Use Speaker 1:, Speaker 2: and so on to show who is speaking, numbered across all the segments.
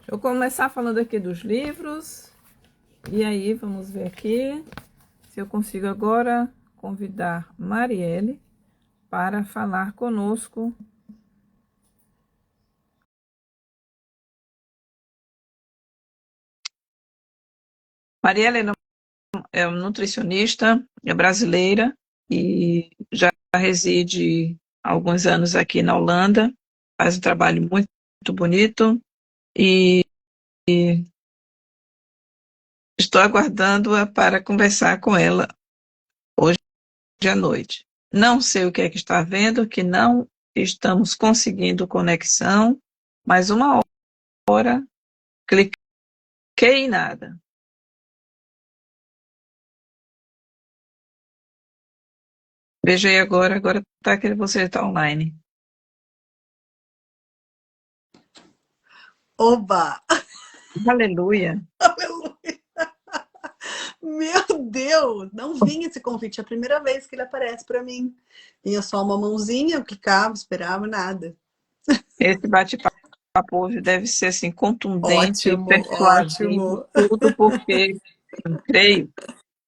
Speaker 1: Eu vou começar falando aqui dos livros, e aí vamos ver aqui se eu consigo agora convidar Marielle para falar conosco. Marielle é uma nutricionista, é brasileira e já reside há alguns anos aqui na Holanda, faz um trabalho muito bonito e estou aguardando-a para conversar com ela hoje à noite. Não sei o que é que está vendo, que não estamos conseguindo conexão, mas uma hora cliquei em nada. Veja aí agora tá que você está online.
Speaker 2: Oba!
Speaker 1: Aleluia!
Speaker 2: Aleluia! Meu Deus! Não vinha esse convite, é a primeira vez que ele aparece para mim. Vinha só uma mãozinha, eu clicava, esperava, nada.
Speaker 1: Esse bate-papo hoje deve ser assim contundente,
Speaker 2: Ótimo,
Speaker 1: persuasivo,
Speaker 2: ótimo.
Speaker 1: tudo porque eu creio.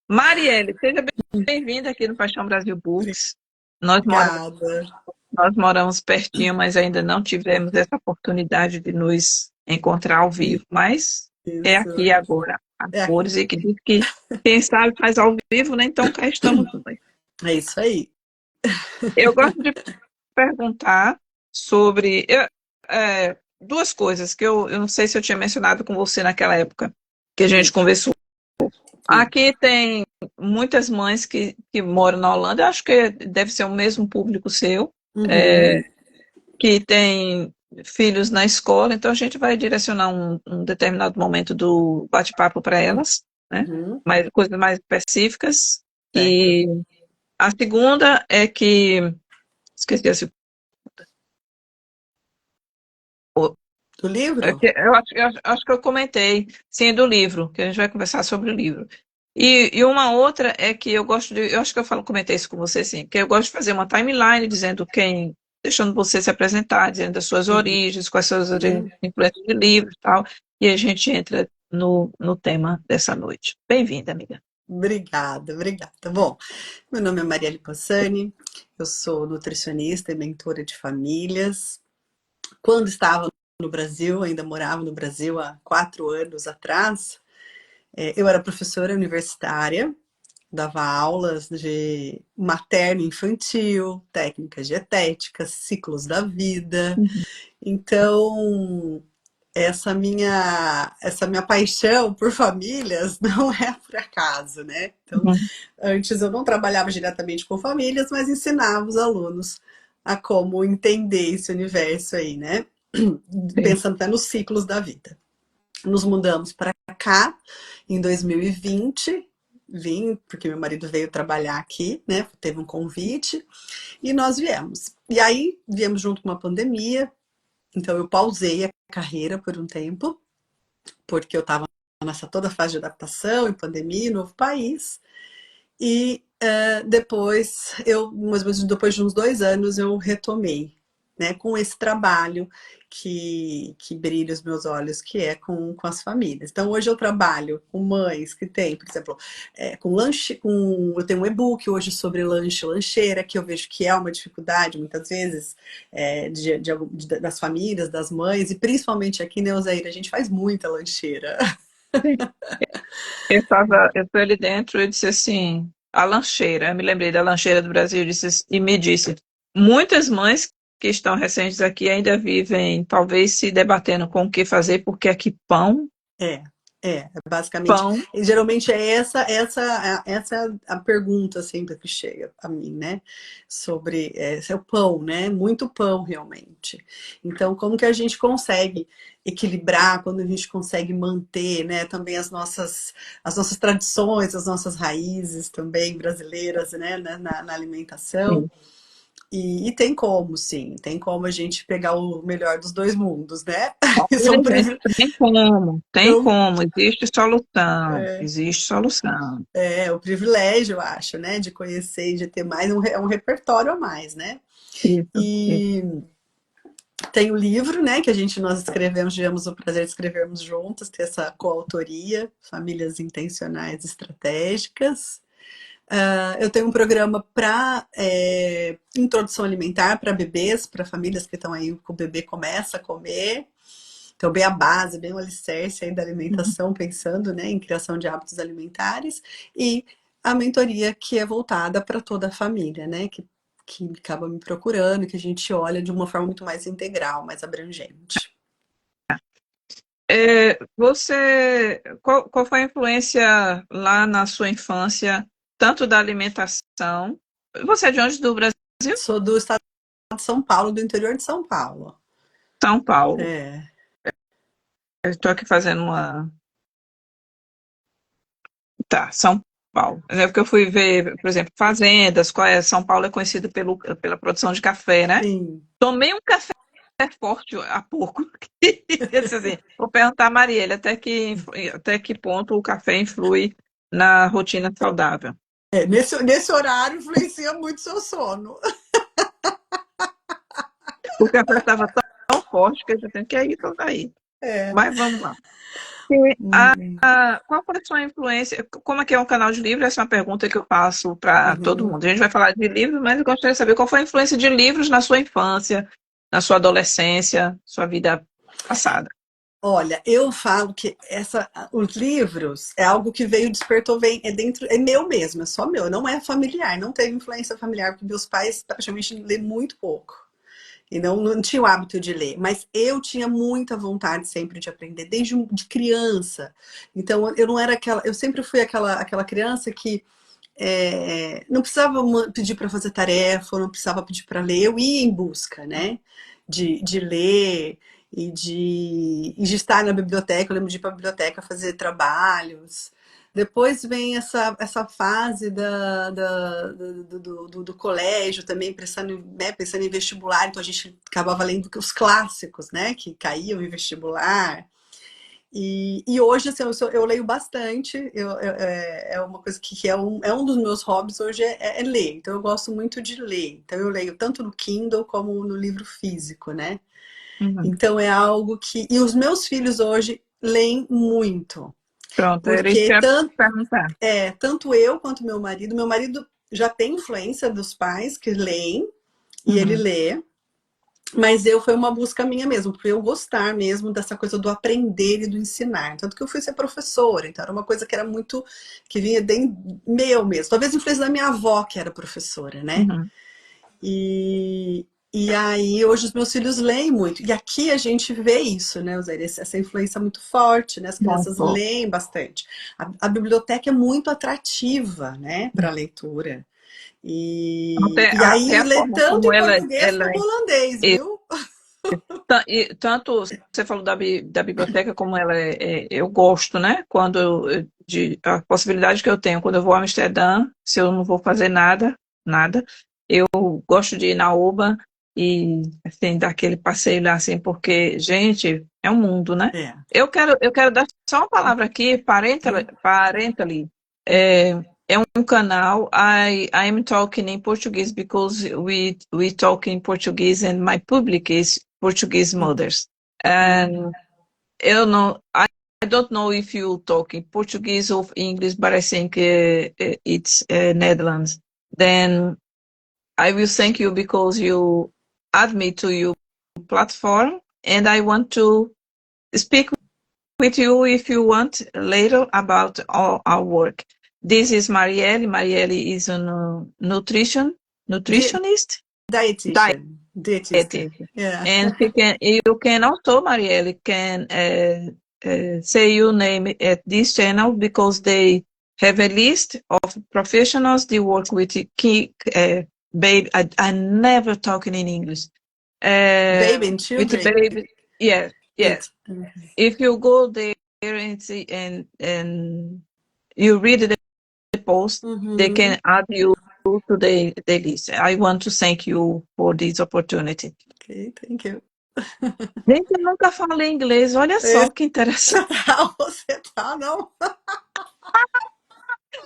Speaker 1: Marielle, seja bem-vinda aqui no Paixão Brasil Books. Nós moramos,
Speaker 2: Obrigada.
Speaker 1: nós moramos pertinho, mas ainda não tivemos essa oportunidade de nos encontrar ao vivo. Mas é aqui
Speaker 2: Isso.
Speaker 1: agora, a
Speaker 2: É,
Speaker 1: cores, e que diz que quem sabe faz ao vivo, né? Então cá estamos nós.
Speaker 2: é isso aí.
Speaker 1: Eu gosto de perguntar sobre duas coisas que eu não sei se eu tinha mencionado com você naquela época que a gente conversou.
Speaker 2: Sim.
Speaker 1: Aqui tem muitas mães que moram na Holanda, eu acho que deve ser o mesmo público seu,
Speaker 2: Uhum,
Speaker 1: que tem filhos na escola, então a gente vai direcionar um determinado momento do bate-papo para elas, né?
Speaker 2: uhum.
Speaker 1: Mas coisas mais específicas.
Speaker 2: Certo.
Speaker 1: E a segunda é que, esqueci a segunda.
Speaker 2: Do
Speaker 1: É
Speaker 2: livro?
Speaker 1: que eu acho que eu comentei, sim, do livro, que a gente vai conversar sobre o livro. E uma outra é que eu acho que comentei isso com você, sim, que eu gosto de fazer uma timeline dizendo deixando você se apresentar, dizendo das suas
Speaker 2: Uhum.
Speaker 1: origens, quais são as influências de livro e tal, e a gente entra no tema dessa noite. Bem-vinda, amiga.
Speaker 2: Obrigada, obrigada. Bom, meu nome é Marielle Possani, eu sou nutricionista e mentora de famílias. Quando estava no Brasil, ainda morava no Brasil há 4 anos atrás, eu era professora universitária, dava aulas de materno e infantil, técnicas dietéticas, ciclos da vida.
Speaker 1: Uhum.
Speaker 2: Então, essa minha paixão por famílias não é por acaso, né? Então,
Speaker 1: Uhum.
Speaker 2: antes eu não trabalhava diretamente com famílias, mas ensinava os alunos a como entender esse universo aí, né?
Speaker 1: Sim.
Speaker 2: Pensando até nos ciclos da vida. Nos mudamos para cá em 2020, vim porque meu marido veio trabalhar aqui, né? Teve um convite e nós viemos. E aí viemos junto com uma pandemia, então eu pausei a carreira por um tempo, porque eu estava nessa toda fase de adaptação, em pandemia, novo país. E depois, mais ou menos depois de uns 2 anos, eu retomei, né, com esse trabalho que brilha os meus olhos, que é com as famílias. Então, hoje eu trabalho com mães que têm, por exemplo, com lanche, eu tenho um e-book hoje sobre lanche, lancheira, que eu vejo que é uma dificuldade, muitas vezes, das famílias, das mães, e principalmente aqui, né, Osaíra, a gente faz muita lancheira.
Speaker 1: Sim. Eu tô ali dentro e disse assim, a lancheira, eu me lembrei da lancheira do Brasil e me disse, muitas mães que estão recentes aqui ainda vivem, talvez se debatendo com o que fazer, porque aqui
Speaker 2: É, basicamente.
Speaker 1: pão,
Speaker 2: E geralmente é essa a pergunta sempre que chega a mim, né? Sobre é o pão, né? Muito pão, realmente. Então, como que a gente consegue equilibrar, quando a gente consegue manter, né? Também as nossas tradições, as nossas raízes também brasileiras, né? Na alimentação.
Speaker 1: sim.
Speaker 2: E tem como, sim, tem como a gente pegar o melhor dos dois mundos, né? Isso é um
Speaker 1: Olha, gente,
Speaker 2: privilégio.
Speaker 1: tem como, existe solução.
Speaker 2: O privilégio, eu acho, né, de conhecer e de ter mais um repertório a mais, né?
Speaker 1: Isso, isso.
Speaker 2: E, Tem o livro, né, que nós escrevemos, tivemos o prazer de escrevermos juntas, ter essa coautoria, Famílias Intencionais Estratégicas. Eu tenho um programa para introdução alimentar para bebês, para famílias que estão aí, que o bebê começa a comer. Então, bem a base, bem o alicerce aí da alimentação, pensando, né, em criação de hábitos alimentares. E a mentoria que é voltada para toda a família, né, que acaba me procurando, que a gente olha de uma forma muito mais integral, mais abrangente.
Speaker 1: Qual foi a influência lá na sua infância, tanto da alimentação? Você é de onde do Brasil?
Speaker 2: Sou do estado de São Paulo, do interior de São Paulo.
Speaker 1: São Paulo.
Speaker 2: É.
Speaker 1: Eu estou aqui fazendo uma. Tá, São Paulo. É porque eu fui ver, por exemplo, fazendas, São Paulo é conhecido pela produção de café, né?
Speaker 2: Sim.
Speaker 1: Tomei um café forte há pouco. Eu disse assim, vou perguntar a Marielle até que ponto o café influi na rotina saudável.
Speaker 2: Nesse horário influencia muito seu sono.
Speaker 1: O café estava tão forte que eu já tenho que ir para aí.
Speaker 2: É.
Speaker 1: Mas vamos lá. Qual foi a sua influência? Como é que é um canal de livro? Essa é uma pergunta que eu faço para todo
Speaker 2: Uhum.
Speaker 1: mundo. A gente vai falar de livros, mas eu gostaria de saber qual foi a influência de livros na sua infância, na sua adolescência, sua vida passada.
Speaker 2: Olha, eu falo que os livros é algo que despertou, é meu mesmo, é só meu, não é familiar, não teve influência familiar, porque meus pais praticamente lê muito pouco. E não tinha o hábito de ler, mas eu tinha muita vontade sempre de aprender, desde de criança. Então eu não era eu sempre fui aquela criança que não precisava pedir para fazer tarefa, não precisava pedir para ler, eu ia em busca, né? De ler e de estar na biblioteca. Eu lembro de ir para a biblioteca fazer trabalhos. Depois vem essa fase do colégio também, pensando em vestibular, então a gente acabava lendo os clássicos, né? Que caíam em vestibular. E hoje, assim, eu leio bastante, é uma coisa que é um dos meus hobbies hoje é ler. Então eu gosto muito de ler. Então eu leio tanto no Kindle como no livro físico, né?
Speaker 1: Uhum.
Speaker 2: Então é algo que. E os meus filhos hoje leem muito.
Speaker 1: Pronto, era isso que
Speaker 2: Porque
Speaker 1: eu ia perguntar.
Speaker 2: tanto eu quanto meu marido já tem influência dos pais que leem, e ele
Speaker 1: Uhum.
Speaker 2: lê. Mas foi uma busca minha mesmo, por eu gostar mesmo dessa coisa do aprender e do ensinar. Tanto que eu fui ser professora, então era uma coisa que era muito, que vinha bem meu mesmo. Talvez influência da minha avó, que era professora, né?
Speaker 1: Uhum.
Speaker 2: E aí, hoje os meus filhos leem muito. E aqui a gente vê isso, né, Uzair? Essa influência muito forte, né? As crianças
Speaker 1: Muito.
Speaker 2: leem bastante. A biblioteca é muito atrativa, né, para a leitura. E aí
Speaker 1: Até a
Speaker 2: lê
Speaker 1: forma
Speaker 2: tanto
Speaker 1: como
Speaker 2: em português
Speaker 1: ela
Speaker 2: como holandês,
Speaker 1: é.
Speaker 2: viu?
Speaker 1: Tanto você falou da biblioteca, como ela eu gosto, né? A possibilidade que eu tenho quando eu vou a Amsterdã, se eu não vou fazer nada, eu gosto de ir na UBA e assim, dar aquele passeio lá, assim, porque, gente, é um mundo, né?
Speaker 2: É.
Speaker 1: Eu quero dar só uma palavra aqui, Parentally. É, é um canal. I am talking in Portuguese because we talk in Portuguese and my public is Portuguese mothers. And eu não, I don't know if you talk in Portuguese or English, but I think it's Netherlands. Then I will thank you because you add me to your platform, and I want to speak with you if you want later about our work. This is Marielle. Marielle is a nutritionist,
Speaker 2: Dietitian. Dietista.
Speaker 1: dietitian.
Speaker 2: Yeah.
Speaker 1: And you can also, Marielle, can say your name at this channel because they have a list of professionals they work with key baby. I never talking in English.
Speaker 2: Baby and
Speaker 1: With the
Speaker 2: children.
Speaker 1: baby, yes, yes.
Speaker 2: It.
Speaker 1: If you go there and see and you read the post, they
Speaker 2: Uhum.
Speaker 1: can add you to the list. I want to thank you for this opportunity.
Speaker 2: Ok, thank you.
Speaker 1: Gente, eu nunca falei inglês, olha só que interessante.
Speaker 2: Você tá, não?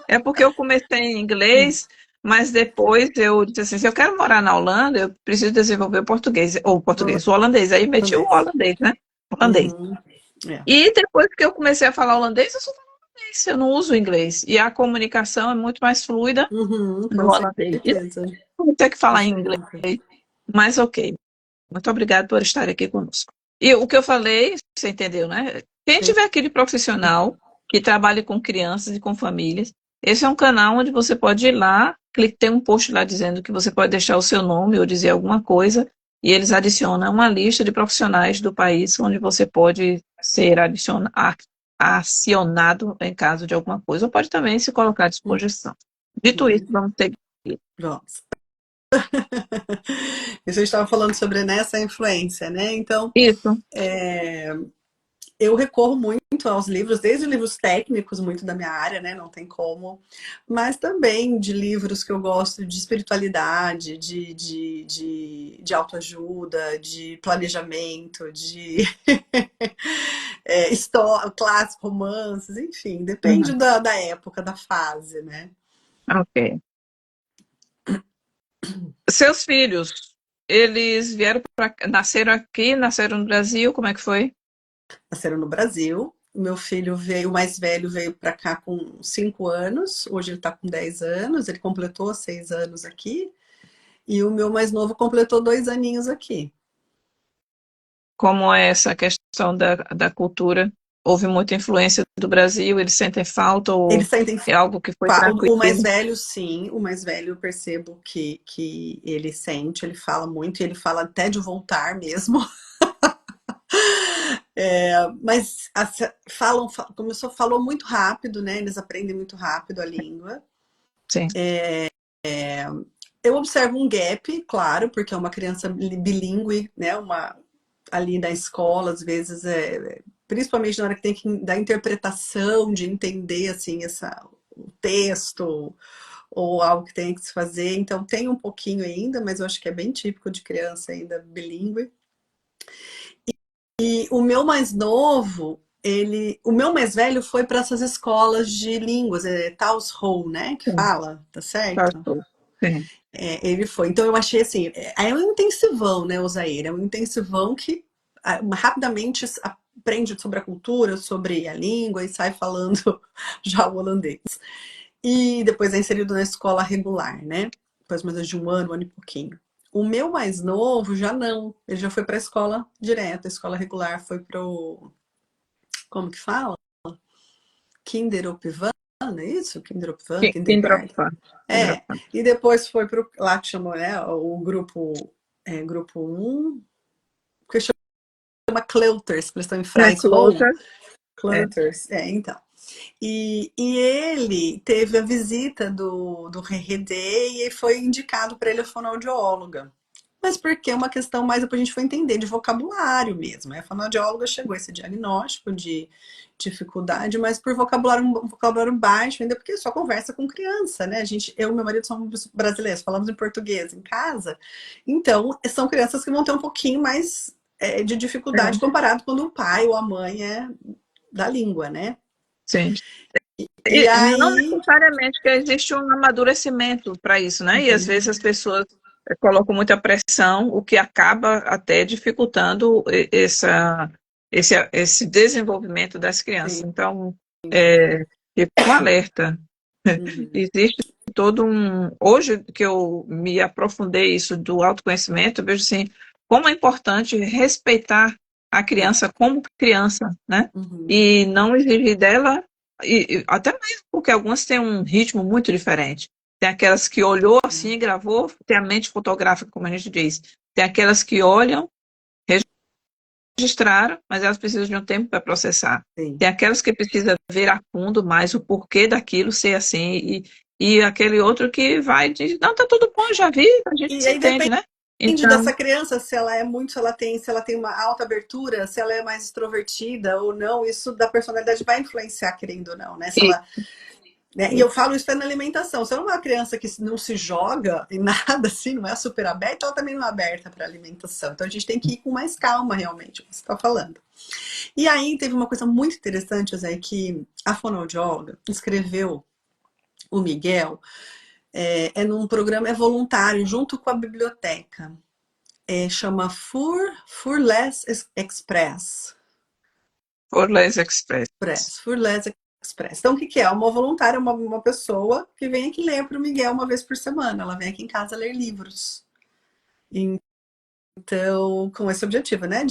Speaker 1: É porque eu comecei em inglês mas depois eu disse assim, se eu quero morar na Holanda, eu preciso desenvolver o português, o holandês. Aí meti o
Speaker 2: Holandês.
Speaker 1: holandês, né? Holandês.
Speaker 2: Uhum. É.
Speaker 1: E depois que eu comecei a falar holandês, eu só falo holandês, eu não uso inglês. E a comunicação é muito mais fluida
Speaker 2: Uhum,
Speaker 1: no
Speaker 2: com
Speaker 1: holandês. E
Speaker 2: certeza.
Speaker 1: não vou ter que
Speaker 2: Com
Speaker 1: falar em inglês,
Speaker 2: certeza.
Speaker 1: mas ok. Muito obrigada por estar aqui conosco. E o que eu falei, você entendeu, né? Quem
Speaker 2: Sim.
Speaker 1: tiver aquele profissional que trabalhe com crianças e com famílias, esse é um canal onde você pode ir lá, tem um post lá dizendo que você pode deixar o seu nome ou dizer alguma coisa, e eles adicionam uma lista de profissionais do país onde você pode ser acionado em caso de alguma coisa, ou pode também se colocar à disposição. Dito isso,
Speaker 2: Uhum.
Speaker 1: vamos ter
Speaker 2: Vamos. Isso a gente estava falando sobre nessa influência, né? Então,
Speaker 1: isso.
Speaker 2: eu recorro muito aos livros, desde livros técnicos, muito da minha área, né? Não tem como, mas também de livros que eu gosto de espiritualidade, de autoajuda, de planejamento, de história, clássico, romances, enfim, depende
Speaker 1: Uhum.
Speaker 2: da época, da fase, né?
Speaker 1: Ok. Seus filhos, eles vieram para, nasceram aqui, nasceram no Brasil, como é que foi?
Speaker 2: Nasceram no Brasil. O meu filho veio, o mais velho veio para cá com 5 anos, hoje ele está com 10 anos, ele completou 6 anos aqui, e o meu mais novo completou 2 aninhos aqui.
Speaker 1: Como é essa questão da cultura? Houve muita influência do Brasil, eles sentem falta ou
Speaker 2: Eles sentem
Speaker 1: é algo que foi
Speaker 2: o mais
Speaker 1: tranquilo?
Speaker 2: velho, sim, o mais velho eu percebo que ele sente, ele fala muito, e ele fala até de voltar mesmo. Mas falou muito rápido, né? Eles aprendem muito rápido a língua.
Speaker 1: Sim,
Speaker 2: Eu observo um gap, claro, porque é uma criança bilíngue, né? Ali na escola, às vezes, principalmente na hora que tem que dar interpretação, de entender assim, o texto ou algo que tem que se fazer. Então tem um pouquinho ainda, mas eu acho que é bem típico de criança ainda bilíngue. E o meu mais novo, o meu mais velho foi para essas escolas de línguas, Taos-Ho, né? Que
Speaker 1: sim,
Speaker 2: fala, tá
Speaker 1: tá,
Speaker 2: certo?
Speaker 1: sim,
Speaker 2: Ele foi. Então eu achei assim, é um intensivão, né, o Zaire? É um intensivão que rapidamente aprende sobre a cultura, sobre a língua e sai falando já o holandês. E depois é inserido na escola regular, né? Depois mais de um ano e pouquinho. O meu mais novo já não. Ele já foi para a escola direta, a escola regular foi pro, como que fala? Kinderopvan, é isso? Kinderopvan, Kindergarten.
Speaker 1: Kinderopvan,
Speaker 2: É, e depois foi para lá que chamou, né, o grupo, grupo um que chama Kleuters, que eles estão em
Speaker 1: é,
Speaker 2: Freishol.
Speaker 1: Closer, é,
Speaker 2: Kleuters, então. E ele teve a visita do RRD e foi indicado para ele a fonoaudióloga. Mas porque é uma questão mais, depois a gente foi entender, de vocabulário mesmo. A fonoaudióloga chegou a esse diagnóstico de dificuldade, mas por vocabulário, um vocabulário baixo, ainda porque só conversa com criança, né? Eu e meu marido somos brasileiros, falamos em português em casa. Então, são crianças que vão ter um pouquinho mais de dificuldade
Speaker 1: é,
Speaker 2: comparado quando o pai ou a mãe é da língua, né?
Speaker 1: sim.
Speaker 2: E
Speaker 1: E não
Speaker 2: aí.
Speaker 1: necessariamente que existe um amadurecimento para isso, né? E às
Speaker 2: Uhum,
Speaker 1: vezes as pessoas colocam muita pressão, o que acaba até dificultando esse desenvolvimento das crianças.
Speaker 2: sim.
Speaker 1: Então, fica um alerta.
Speaker 2: Uhum,
Speaker 1: Existe todo um. Hoje que eu me aprofundei isso do autoconhecimento, eu vejo assim, como é importante respeitar a
Speaker 2: é,
Speaker 1: criança como criança, né?
Speaker 2: uhum,
Speaker 1: E não exigir dela, e até mesmo porque algumas têm um ritmo muito diferente. Tem aquelas que olhou assim e gravou, tem a mente fotográfica, como a gente diz. Tem aquelas que olham, registraram, mas elas precisam de um tempo para processar.
Speaker 2: sim.
Speaker 1: Tem aquelas que precisam ver a fundo mais o porquê daquilo ser assim, e aquele outro que vai dizer, não, tá tudo bom, já vi, a gente
Speaker 2: E
Speaker 1: se
Speaker 2: aí
Speaker 1: entende, né?
Speaker 2: depende
Speaker 1: Então,
Speaker 2: dessa criança, se ela é muito, se ela tem uma alta abertura, se ela é mais extrovertida ou não, isso da personalidade vai influenciar, querendo ou não, né? Se
Speaker 1: e,
Speaker 2: ela, né? E eu falo isso até na alimentação. Se ela é uma criança que não se joga em nada assim, não é super aberta, ela também não é aberta para alimentação. Então a gente tem que ir com mais calma, realmente, o que você está falando. E aí teve uma coisa muito interessante, Zé, que a fonoaudióloga escreveu o Miguel É num programa, é voluntário, junto com a biblioteca. Chama Furless Express.
Speaker 1: Furless Express.
Speaker 2: Furless Express. Então, o que é? Uma voluntária, uma pessoa que vem aqui ler para o Miguel uma vez por semana. Ela vem aqui em casa ler livros. Então, com esse objetivo, né?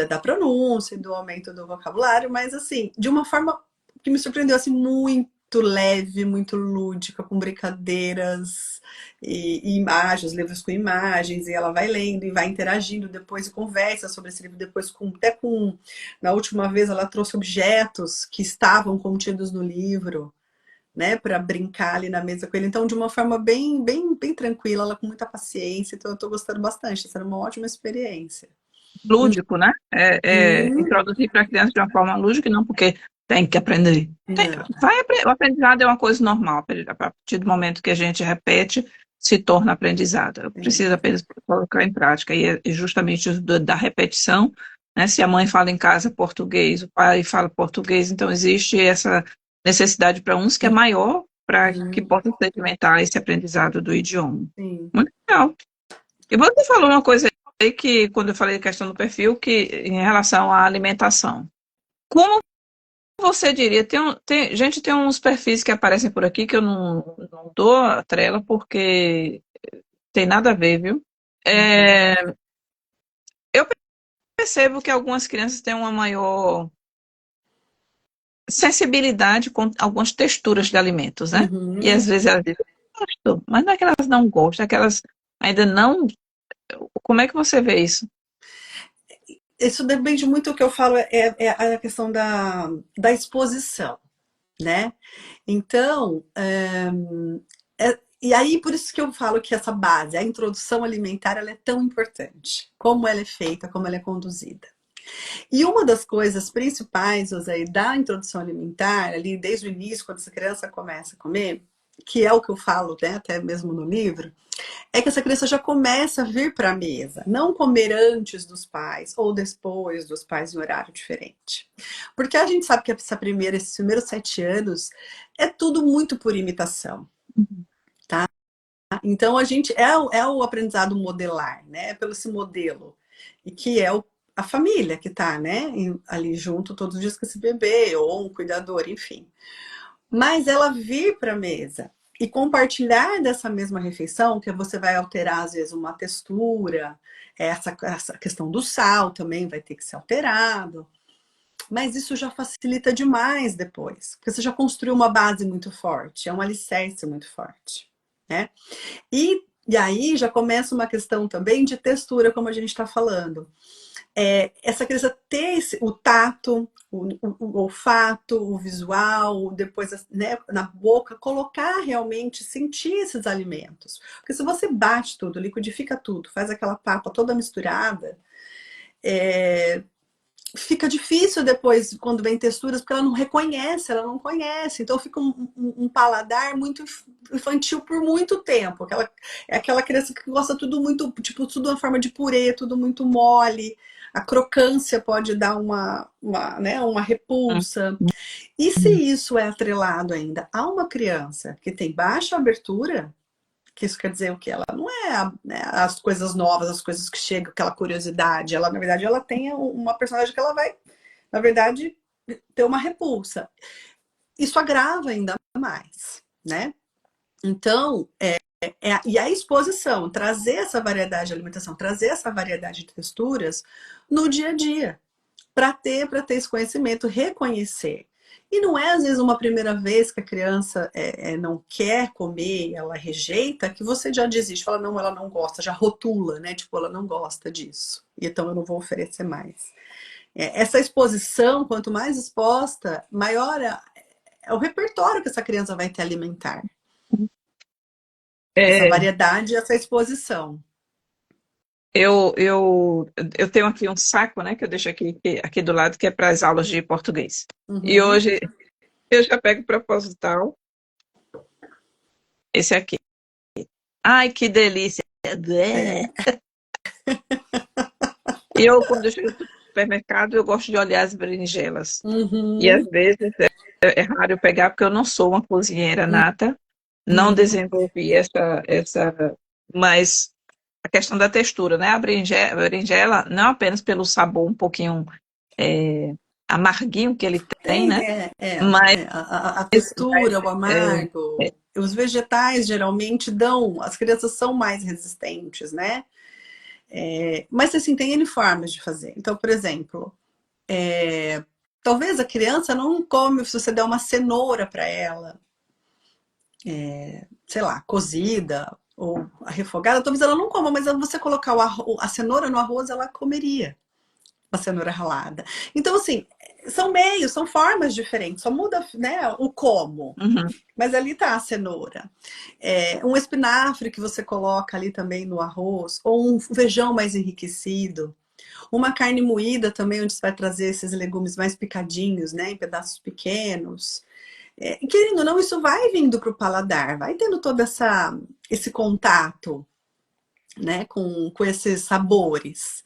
Speaker 2: Da pronúncia, do aumento do vocabulário, mas assim, de uma forma que me surpreendeu assim, muito leve, muito lúdica, com brincadeiras e imagens, livros com imagens, e ela vai lendo e vai interagindo depois e conversa sobre esse livro, depois na última vez ela trouxe objetos que estavam contidos no livro, né, para brincar ali na mesa com ele. Então, de uma forma bem tranquila, ela com muita paciência. Então, eu estou gostando bastante. Está sendo uma ótima experiência.
Speaker 1: Lúdico, né? Introduzir para a criança de uma forma lúdica, não porque tem que aprender. O aprendizado é uma coisa normal. A partir do momento que a gente repete, se torna aprendizado. Precisa apenas colocar em prática. E é justamente da repetição, né? Se a mãe fala em casa português, o pai fala português, então existe essa necessidade para uns que é maior para que possa sedimentar esse aprendizado do idioma. Muito legal. E você falou uma coisa aí que, quando eu falei a questão do perfil, que em relação à alimentação. Como você diria? Gente, tem uns perfis que aparecem por aqui que eu não dou a trela porque tem nada a ver, viu? Eu percebo que algumas crianças têm uma maior sensibilidade com algumas texturas de alimentos, né? E às vezes elas dizem, gosto, mas não é que elas não gostam, é que elas ainda não. Como é que você vê isso?
Speaker 2: Isso depende muito do que eu falo, é a questão da exposição, né? Então, e aí por isso que eu falo que essa base, a introdução alimentar, ela é tão importante. Como ela é feita, como ela é conduzida. E uma das coisas principais, José, da introdução alimentar, ali desde o início, quando essa criança começa a comer, que é o que eu falo, né, até mesmo no livro, é que essa criança já começa a vir para a mesa, não comer antes dos pais ou depois dos pais em horário diferente. Porque a gente sabe que esses primeiros 7 anos é tudo muito por imitação, tá? Então a gente é o aprendizado modelar, né? Pelo esse modelo, e que é a família que tá, né, ali junto todos os dias com esse bebê, ou um cuidador, enfim. Mas ela vir para a mesa e compartilhar dessa mesma refeição, que você vai alterar, às vezes, uma textura, essa questão do sal também vai ter que ser alterado. Mas isso já facilita demais depois, porque você já construiu uma base muito forte, é um alicerce muito forte, né? E aí já começa uma questão também de textura, como a gente está falando. Essa criança ter o tato, o olfato, o visual, depois, né, na boca, colocar realmente, sentir esses alimentos. Porque se você bate tudo, liquidifica tudo, faz aquela papa toda misturada, fica difícil depois, quando vem texturas, porque ela não reconhece, ela não conhece. Então fica um paladar muito infantil por muito tempo. É aquela criança que gosta tudo muito, tipo, tudo na forma de purê, tudo muito mole. A crocância pode dar né, uma repulsa. E se isso é atrelado ainda a uma criança que tem baixa abertura, que isso quer dizer o que? Ela não é, né, as coisas novas, as coisas que chegam, aquela curiosidade. Ela, na verdade, ela tem uma personagem que ela vai, na verdade, ter uma repulsa. Isso agrava ainda mais, né? Então, e a exposição, trazer essa variedade de alimentação, trazer essa variedade de texturas no dia a dia, para ter esse conhecimento, reconhecer. E não é, às vezes, uma primeira vez que a criança não quer comer, ela rejeita, que você já desiste, fala, não, ela não gosta, já rotula, né? Tipo, ela não gosta disso, então eu não vou oferecer mais. Essa exposição, quanto mais exposta, maior é o repertório que essa criança vai ter alimentar. Essa variedade e essa exposição.
Speaker 1: Eu tenho aqui um saco, né, que eu deixo aqui do lado, que é para as aulas de português. E hoje eu já pego proposital esse aqui. Ai, que delícia! E eu, quando eu chego no supermercado, eu gosto de olhar as berinjelas. E às vezes é raro eu pegar, porque eu não sou uma cozinheira nata. não desenvolvi mas a questão da textura, né? A berinjela, não apenas pelo sabor um pouquinho amarguinho que ele tem, né? Mas
Speaker 2: A textura, o
Speaker 1: é,
Speaker 2: amargo. Os vegetais geralmente dão, as crianças são mais resistentes, né? Mas assim, tem N formas de fazer. Então, por exemplo, talvez a criança não come se você der uma cenoura para ela, sei lá, cozida ou refogada, talvez ela não coma, mas você colocar a cenoura no arroz, ela comeria a cenoura ralada. Então, assim, são meios, são formas diferentes, só muda, né, o como.
Speaker 1: uhum,
Speaker 2: Mas ali tá a cenoura. Um espinafre que você coloca ali também no arroz, ou um feijão mais enriquecido. Uma carne moída também, onde você vai trazer esses legumes mais picadinhos, né, em pedaços pequenos. Querendo ou não, isso vai vindo para o paladar, vai tendo todo esse contato, né, com esses sabores.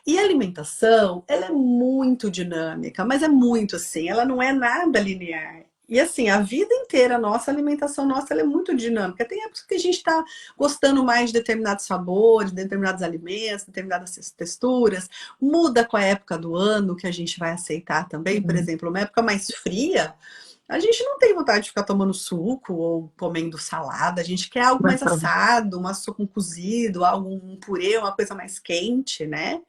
Speaker 2: E a alimentação, ela é muito dinâmica, mas é muito assim, ela não é nada linear. E assim, a vida inteira, a nossa alimentação, nossa, ela é muito dinâmica. Tem épocas que a gente está gostando mais de determinados sabores, determinados alimentos, determinadas texturas. Muda com a época do ano que a gente vai aceitar também. Por
Speaker 1: uhum.
Speaker 2: exemplo, uma época mais fria, a gente não tem vontade de ficar tomando suco ou comendo salada. A gente quer algo mais assado, uma sopa com cozido, um purê, uma coisa mais quente, né?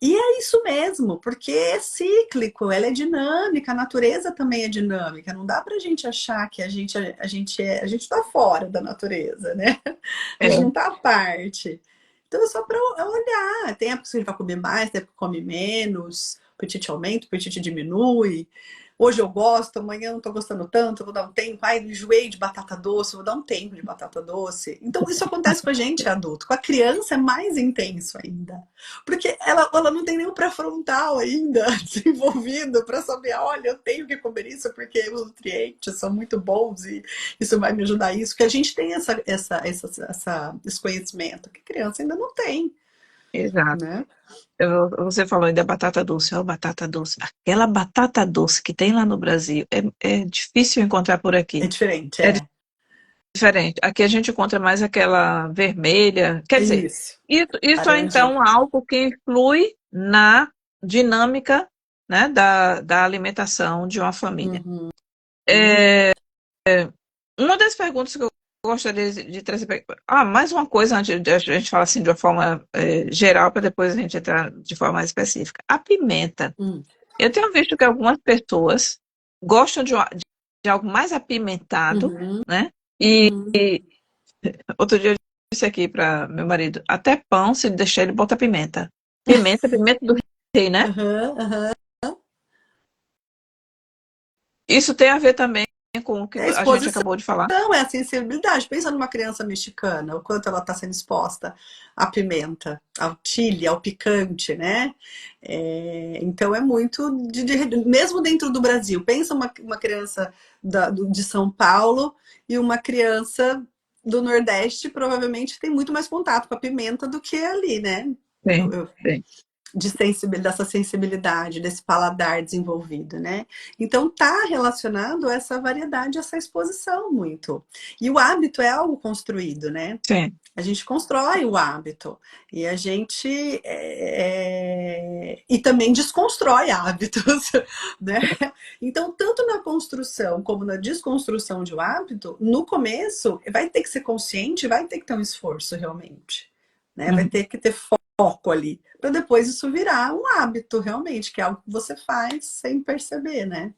Speaker 2: E é isso mesmo, porque é cíclico, ela é dinâmica, a natureza também é dinâmica. Não dá pra gente achar que a gente tá fora da natureza, né? A gente
Speaker 1: É,
Speaker 2: não tá à parte. Então é só para olhar. Tem época que a gente vai comer mais, tem época que come menos, o apetite aumenta, o apetite diminui. Hoje eu gosto, amanhã não tô gostando tanto, vou dar um tempo. Ai, enjoei de batata doce, vou dar um tempo de batata doce. Então isso acontece com a gente adulto. Com a criança é mais intenso ainda. Porque ela não tem nenhum pré-frontal ainda desenvolvido para saber, olha, eu tenho que comer isso porque os nutrientes são muito bons e isso vai me ajudar isso. Que a gente tem esse conhecimento que criança ainda não tem,
Speaker 1: exato.
Speaker 2: né?
Speaker 1: Você falou aí da batata doce, ó, batata doce. Aquela batata doce que tem lá no Brasil é difícil encontrar por
Speaker 2: É
Speaker 1: aqui.
Speaker 2: diferente,
Speaker 1: É
Speaker 2: é.
Speaker 1: diferente. Aqui a gente encontra mais aquela vermelha. Quer
Speaker 2: É
Speaker 1: dizer,
Speaker 2: isso.
Speaker 1: isso é
Speaker 2: Laranjinha.
Speaker 1: então algo que influi na dinâmica, né, da alimentação de uma família.
Speaker 2: Uhum.
Speaker 1: Uma das perguntas que eu gostaria de trazer. Mais uma coisa antes de a gente falar assim de uma forma geral, para depois a gente entrar de forma mais específica. A pimenta.
Speaker 2: Hum.
Speaker 1: Eu tenho visto que algumas pessoas gostam de algo mais apimentado,
Speaker 2: Uhum.
Speaker 1: né? E
Speaker 2: Uhum.
Speaker 1: outro dia eu disse aqui para meu marido, até pão, se deixar, ele bota pimenta. Pimenta, pimenta do rei, né?
Speaker 2: Uhum. Uhum.
Speaker 1: Isso tem a ver também com o que
Speaker 2: É
Speaker 1: a gente
Speaker 2: exposição.
Speaker 1: acabou de falar.
Speaker 2: Não, é a sensibilidade. Pensa numa criança mexicana, o quanto ela está sendo exposta à pimenta, ao chile, ao picante, né? Então é muito mesmo dentro do Brasil. Pensa uma criança de São Paulo e uma criança do Nordeste provavelmente tem muito mais contato com a pimenta do que ali, né?
Speaker 1: Sim,
Speaker 2: Eu
Speaker 1: sim,
Speaker 2: dessa sensibilidade, desse paladar desenvolvido, né? Então tá relacionado a essa variedade, essa exposição muito. E o hábito é algo construído, né?
Speaker 1: sim,
Speaker 2: A gente constrói o hábito e a gente e também desconstrói hábitos, né? Então, tanto na construção como na desconstrução de um hábito, no começo vai ter que ser consciente, vai ter que ter um esforço realmente, né? Vai
Speaker 1: uhum.
Speaker 2: ter que ter foco ali, para depois isso virar um hábito realmente, que é algo que você faz sem perceber, né?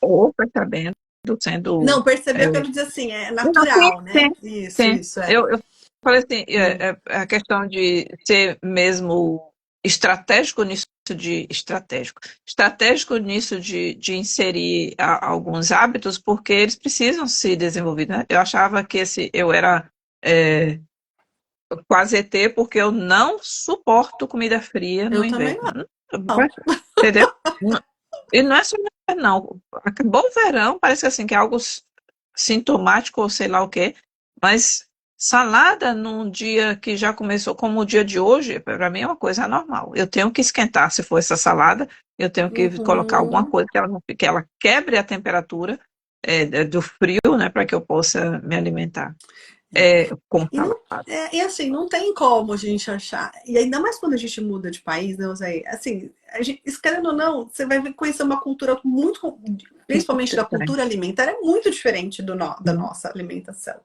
Speaker 1: Ou percebendo, sendo.
Speaker 2: Não, perceber,
Speaker 1: é,
Speaker 2: eu quero dizer assim, é
Speaker 1: Não, sim,
Speaker 2: natural, né?
Speaker 1: sim, sim.
Speaker 2: Isso, é.
Speaker 1: Eu falei assim,
Speaker 2: Hum.
Speaker 1: a questão de ser mesmo estratégico nisso de estratégico nisso de inserir alguns hábitos, porque eles precisam se desenvolver, né? Eu achava que eu era é, quase ET porque eu não suporto comida fria no
Speaker 2: Eu também
Speaker 1: inverno.
Speaker 2: não.
Speaker 1: Entendeu? E não é só no inverno, não. Acabou o verão, parece que assim, que é algo sintomático ou sei lá o quê, mas salada num dia que já começou, como o dia de hoje, para mim é uma coisa anormal. Eu tenho que esquentar, se for essa salada, eu tenho que colocar alguma
Speaker 2: Uhum.
Speaker 1: coisa que ela, que ela quebre a temperatura do frio, né, para que eu possa me alimentar
Speaker 2: É.
Speaker 1: com
Speaker 2: E, não,
Speaker 1: salada.
Speaker 2: e assim, não tem como a gente achar. E ainda mais quando a gente muda de país, né, Zé? Assim, querendo ou não, você vai conhecer uma cultura muito,
Speaker 1: Muito
Speaker 2: principalmente da
Speaker 1: diferente.
Speaker 2: cultura alimentar, é muito diferente da nossa alimentação.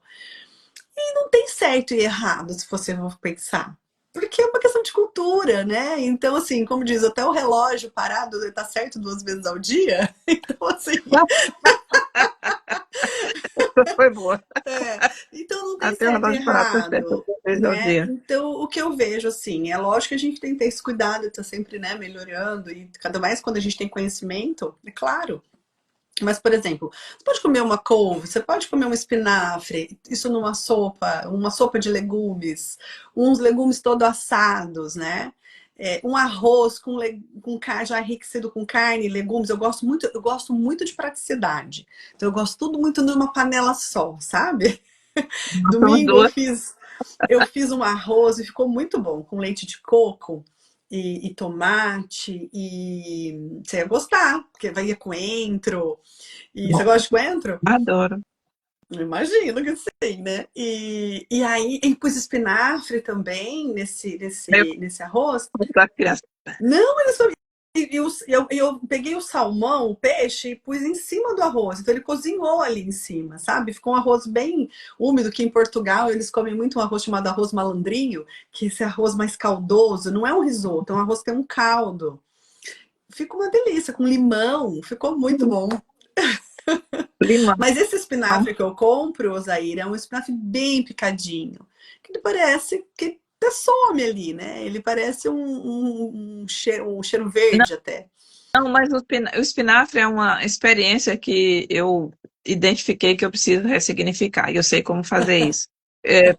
Speaker 2: E não tem certo e errado, se você for pensar. Porque é uma questão de cultura, né? Então, assim, como diz, até o relógio parado tá certo 2 vezes ao dia. Então, assim,
Speaker 1: Foi boa.
Speaker 2: é, então não tem
Speaker 1: Até o
Speaker 2: certo e
Speaker 1: relógio parar tá certo
Speaker 2: errado,
Speaker 1: 2 vezes ao
Speaker 2: né?
Speaker 1: dia.
Speaker 2: Então o que eu vejo assim, é lógico que a gente tem que ter esse cuidado, tá sempre, né, melhorando e cada mais quando a gente tem conhecimento, é claro. Mas, por exemplo, você pode comer uma couve, você pode comer um espinafre, isso numa sopa, uma sopa de legumes, uns legumes todo assados, né? Um arroz com carne, já enriquecido com carne, legumes. Eu gosto muito de praticidade. Então eu gosto tudo muito numa panela só, sabe?
Speaker 1: Nós somos
Speaker 2: Domingo
Speaker 1: duas.
Speaker 2: eu fiz um arroz e ficou muito bom, com leite de coco e tomate. E você ia gostar, porque vai coentro. E você gosta de coentro?
Speaker 1: Adoro.
Speaker 2: Eu imagino que sim, né? E aí, e pus espinafre também
Speaker 1: Eu
Speaker 2: nesse arroz.
Speaker 1: conto para criança.
Speaker 2: Não, eles só. Eu peguei o salmão, o peixe, e pus em cima do arroz. Então ele cozinhou ali em cima, sabe? Ficou um arroz bem úmido, que em Portugal eles comem muito um arroz chamado arroz malandrinho, que é esse arroz mais caldoso. Não é um risoto, é um arroz que tem um caldo. Fica uma delícia, com limão. Ficou muito bom.
Speaker 1: Limão.
Speaker 2: Mas esse espinafre que eu compro, Osair, é um espinafre bem picadinho. Que ele parece que até some ali, né? Ele parece um cheiro verde até.
Speaker 1: Não, mas o espinafre é uma experiência que eu identifiquei que eu preciso ressignificar. E eu sei como fazer isso.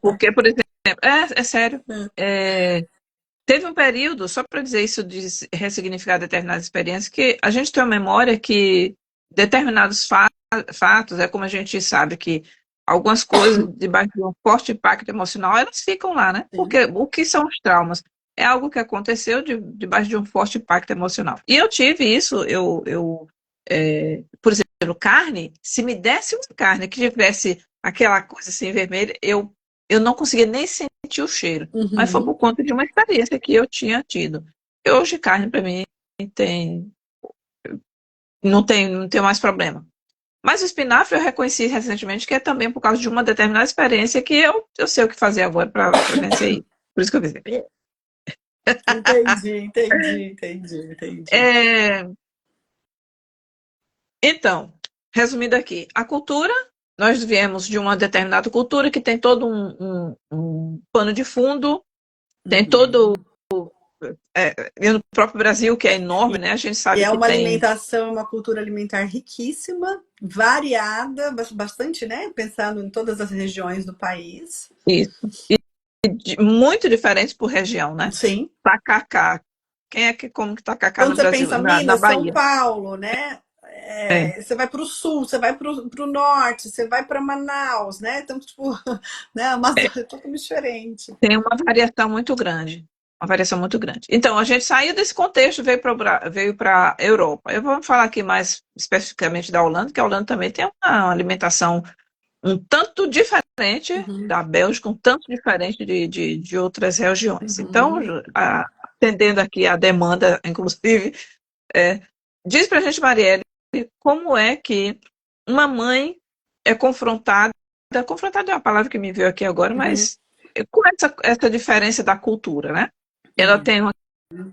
Speaker 1: Porque, por exemplo, é sério. É, teve um período, só para dizer isso de ressignificar determinadas experiências, que a gente tem uma memória que determinados fatos, é como a gente sabe que algumas coisas debaixo de um forte impacto emocional, elas ficam lá, né?
Speaker 2: Sim.
Speaker 1: Porque o que são os traumas? É algo que aconteceu debaixo de um forte impacto emocional. E eu tive isso, por exemplo, carne, se me desse uma carne que tivesse aquela coisa assim vermelha, eu não conseguia nem sentir o cheiro. Mas foi por
Speaker 2: Uhum.
Speaker 1: conta de uma experiência que eu tinha tido. E hoje carne para mim tem, não tem mais problema. Mas o espinafre eu reconheci recentemente que é também por causa de uma determinada experiência que eu sei o que fazer agora para vencer isso. Por isso que eu fiz.
Speaker 2: Entendi.
Speaker 1: É, então, resumindo aqui, a cultura, nós viemos de uma determinada cultura que tem todo um pano de fundo, tem todo.
Speaker 2: Uhum.
Speaker 1: E no próprio Brasil, que é enorme, né? A gente
Speaker 2: E
Speaker 1: sabe
Speaker 2: é
Speaker 1: que
Speaker 2: uma
Speaker 1: tem
Speaker 2: alimentação, uma cultura alimentar riquíssima, variada, bastante, né? Pensando em todas as regiões do país.
Speaker 1: isso. Muito diferentes por região, né?
Speaker 2: Sim.
Speaker 1: Tacacá. Quem é que come tacacá
Speaker 2: Quando
Speaker 1: no
Speaker 2: você
Speaker 1: Brasil?
Speaker 2: pensa
Speaker 1: Na
Speaker 2: Minas, São
Speaker 1: Bahia.
Speaker 2: Paulo, né?
Speaker 1: É.
Speaker 2: Você vai para o sul, você vai para o norte, você vai para Manaus, né? Então, tipo, né? A Amazônia é totalmente diferente.
Speaker 1: Tem uma variação muito grande. Uma variação muito grande. Então, a gente saiu desse contexto e veio para a Europa. Eu vou falar aqui mais especificamente da Holanda, que a Holanda também tem uma alimentação um tanto diferente
Speaker 2: Uhum,
Speaker 1: da Bélgica, um tanto diferente de outras regiões. Então,
Speaker 2: uhum.
Speaker 1: atendendo aqui a demanda, inclusive, é, diz para a gente, Marielle, como é que uma mãe é confrontada é uma palavra que me veio aqui agora,
Speaker 2: Uhum,
Speaker 1: mas com essa diferença da cultura, né? Ela
Speaker 2: uhum,
Speaker 1: tem uma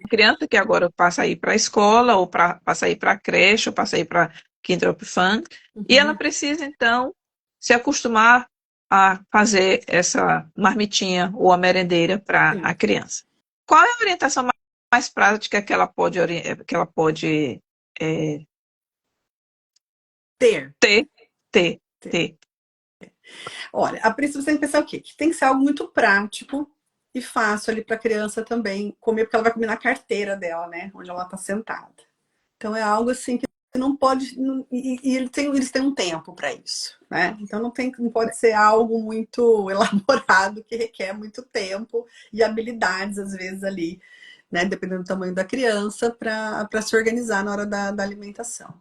Speaker 1: criança que agora passa a ir para a escola, ou passa a ir para a creche, ou passa a ir para Kindergarten, e ela
Speaker 2: uhum.
Speaker 1: precisa, então, se acostumar a fazer essa marmitinha ou a merendeira para
Speaker 2: Sim.
Speaker 1: a criança. Qual é a orientação mais prática que ela pode é,
Speaker 2: Ter,
Speaker 1: ter, ter,
Speaker 2: ter.
Speaker 1: ter?
Speaker 2: Olha, a princípio você tem que pensar o quê? Que tem que ser algo muito prático e fácil ali para a criança também comer, porque ela vai comer na carteira dela, né? Onde ela está sentada. Então é algo assim que não pode. E eles têm um tempo para isso, né? Então não pode ser algo muito elaborado que requer muito tempo e habilidades, às vezes, ali, né? Dependendo do tamanho da criança, para se organizar na hora da alimentação.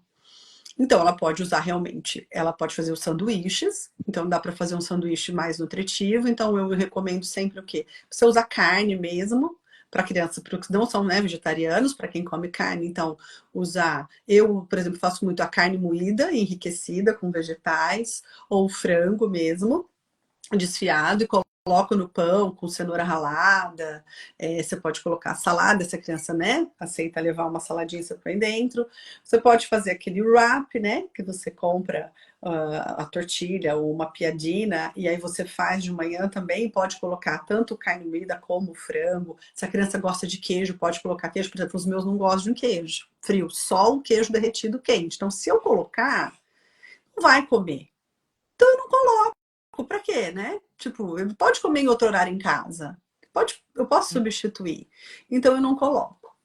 Speaker 2: Então, ela pode usar realmente, ela pode fazer os sanduíches, então dá para fazer um sanduíche mais nutritivo, então eu recomendo sempre o quê? Você usar carne mesmo, para criança, porque não são, né, vegetarianos, para quem come carne, então usar, eu, por exemplo, faço muito a carne moída, enriquecida com vegetais, ou frango mesmo, desfiado e coloco no pão com cenoura ralada. Você pode colocar salada, se a criança, né, aceita levar uma saladinha, você põe dentro. Você pode fazer aquele wrap, né, que você compra a tortilha ou uma piadina e aí você faz de manhã também. Pode colocar tanto carne moída como frango. Se a criança gosta de queijo, pode colocar queijo. Por exemplo, os meus não gostam de um queijo frio, só o queijo derretido quente. Então, se eu colocar, não vai comer. Então, eu não coloco. Pra quê, né? Tipo, ele pode comer em outro horário em casa. Eu posso substituir. Então eu não coloco.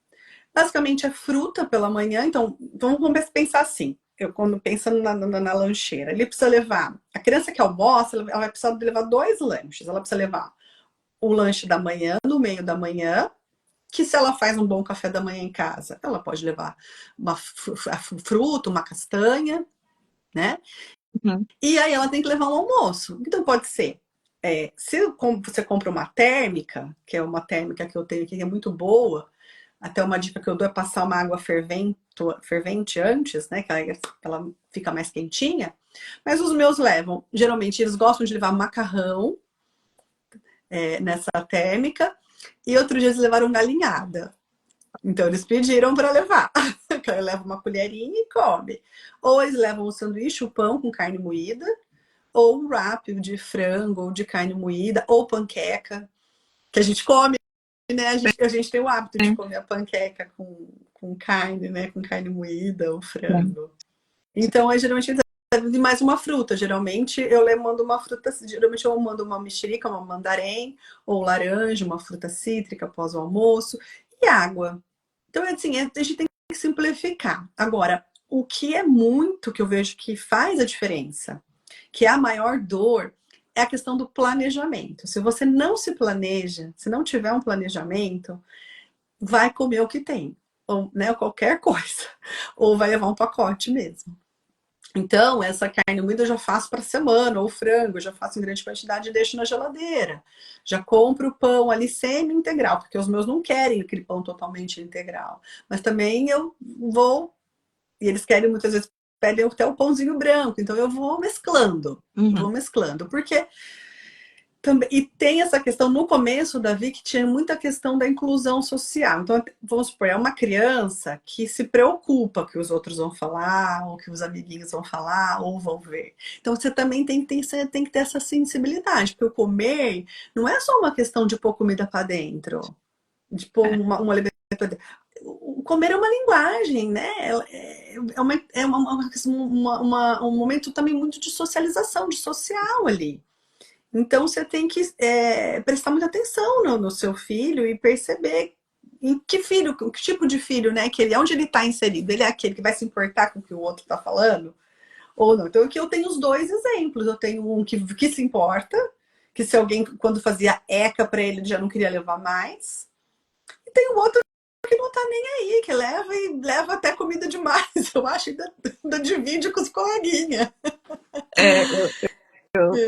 Speaker 2: Basicamente é fruta pela manhã. Então vamos pensar assim. Eu, quando pensando na lancheira, ele precisa levar. A criança que almoça, ela vai precisar levar 2 lanches. Ela precisa levar o lanche da manhã, no meio da manhã, que se ela faz um bom café da manhã em casa, ela pode levar uma fruta, uma castanha, né?
Speaker 1: Uhum.
Speaker 2: E aí ela tem que levar um almoço. Então pode ser, se você compra uma térmica, que é uma térmica que eu tenho aqui, que é muito boa, até uma dica que eu dou é passar uma água fervente antes, né? Que ela fica mais quentinha. Mas os meus levam, geralmente eles gostam de levar macarrão nessa térmica, e outro dia eles levaram galinhada. Então eles pediram para levar. Então eu levo uma colherinha e come. Ou eles levam o sanduíche, o pão com carne moída, ou um wrap de frango, ou de carne moída, ou panqueca, que a gente come, né? A gente tem o hábito de
Speaker 1: Sim,
Speaker 2: comer a panqueca com carne, né? Com carne moída ou
Speaker 1: sim.
Speaker 2: frango. Então, geralmente eles levam mais uma fruta. Geralmente eu mando uma fruta, geralmente eu mando uma mexerica, uma mandarém, ou laranja, uma fruta cítrica após o almoço, e água. Então, assim, a gente tem que simplificar. Agora, o que é muito que eu vejo que faz a diferença, que é a maior dor, é a questão do planejamento. Se você não se planeja, se não tiver um planejamento, vai comer o que tem, ou né, qualquer coisa, ou vai levar um pacote mesmo. Então, essa carne moída eu já faço para semana, ou frango, eu já faço em grande quantidade e deixo na geladeira. Já compro o pão ali semi-integral, porque os meus não querem aquele pão totalmente integral. Mas também eu vou, e eles querem muitas vezes, pedem até o pãozinho branco, então eu vou
Speaker 1: Uhum.
Speaker 2: mesclando, porque também, e tem essa questão no começo, Davi, que tinha muita questão da inclusão social. Então, vamos supor, é uma criança que se preocupa que os outros vão falar, ou que os amiguinhos vão falar, ou vão ver. Então, você também tem que ter essa sensibilidade, porque o comer não é só uma questão de pôr comida para dentro, de pôr
Speaker 1: É.
Speaker 2: um alimento para dentro. O comer é uma linguagem, né? Um momento também muito de socialização, de social ali. Então você tem que prestar muita atenção no seu filho e perceber em que filho, que tipo de filho, né? Que ele, onde ele está inserido. Ele é aquele que vai se importar com o que o outro está falando ou não. Então aqui eu tenho os dois exemplos. Eu tenho um que se importa, que se alguém quando fazia eca para ele já não queria levar mais. E tem o outro que não tá nem aí, que leva e leva até comida demais. Eu acho que ainda divide com os coleguinhas.
Speaker 1: É,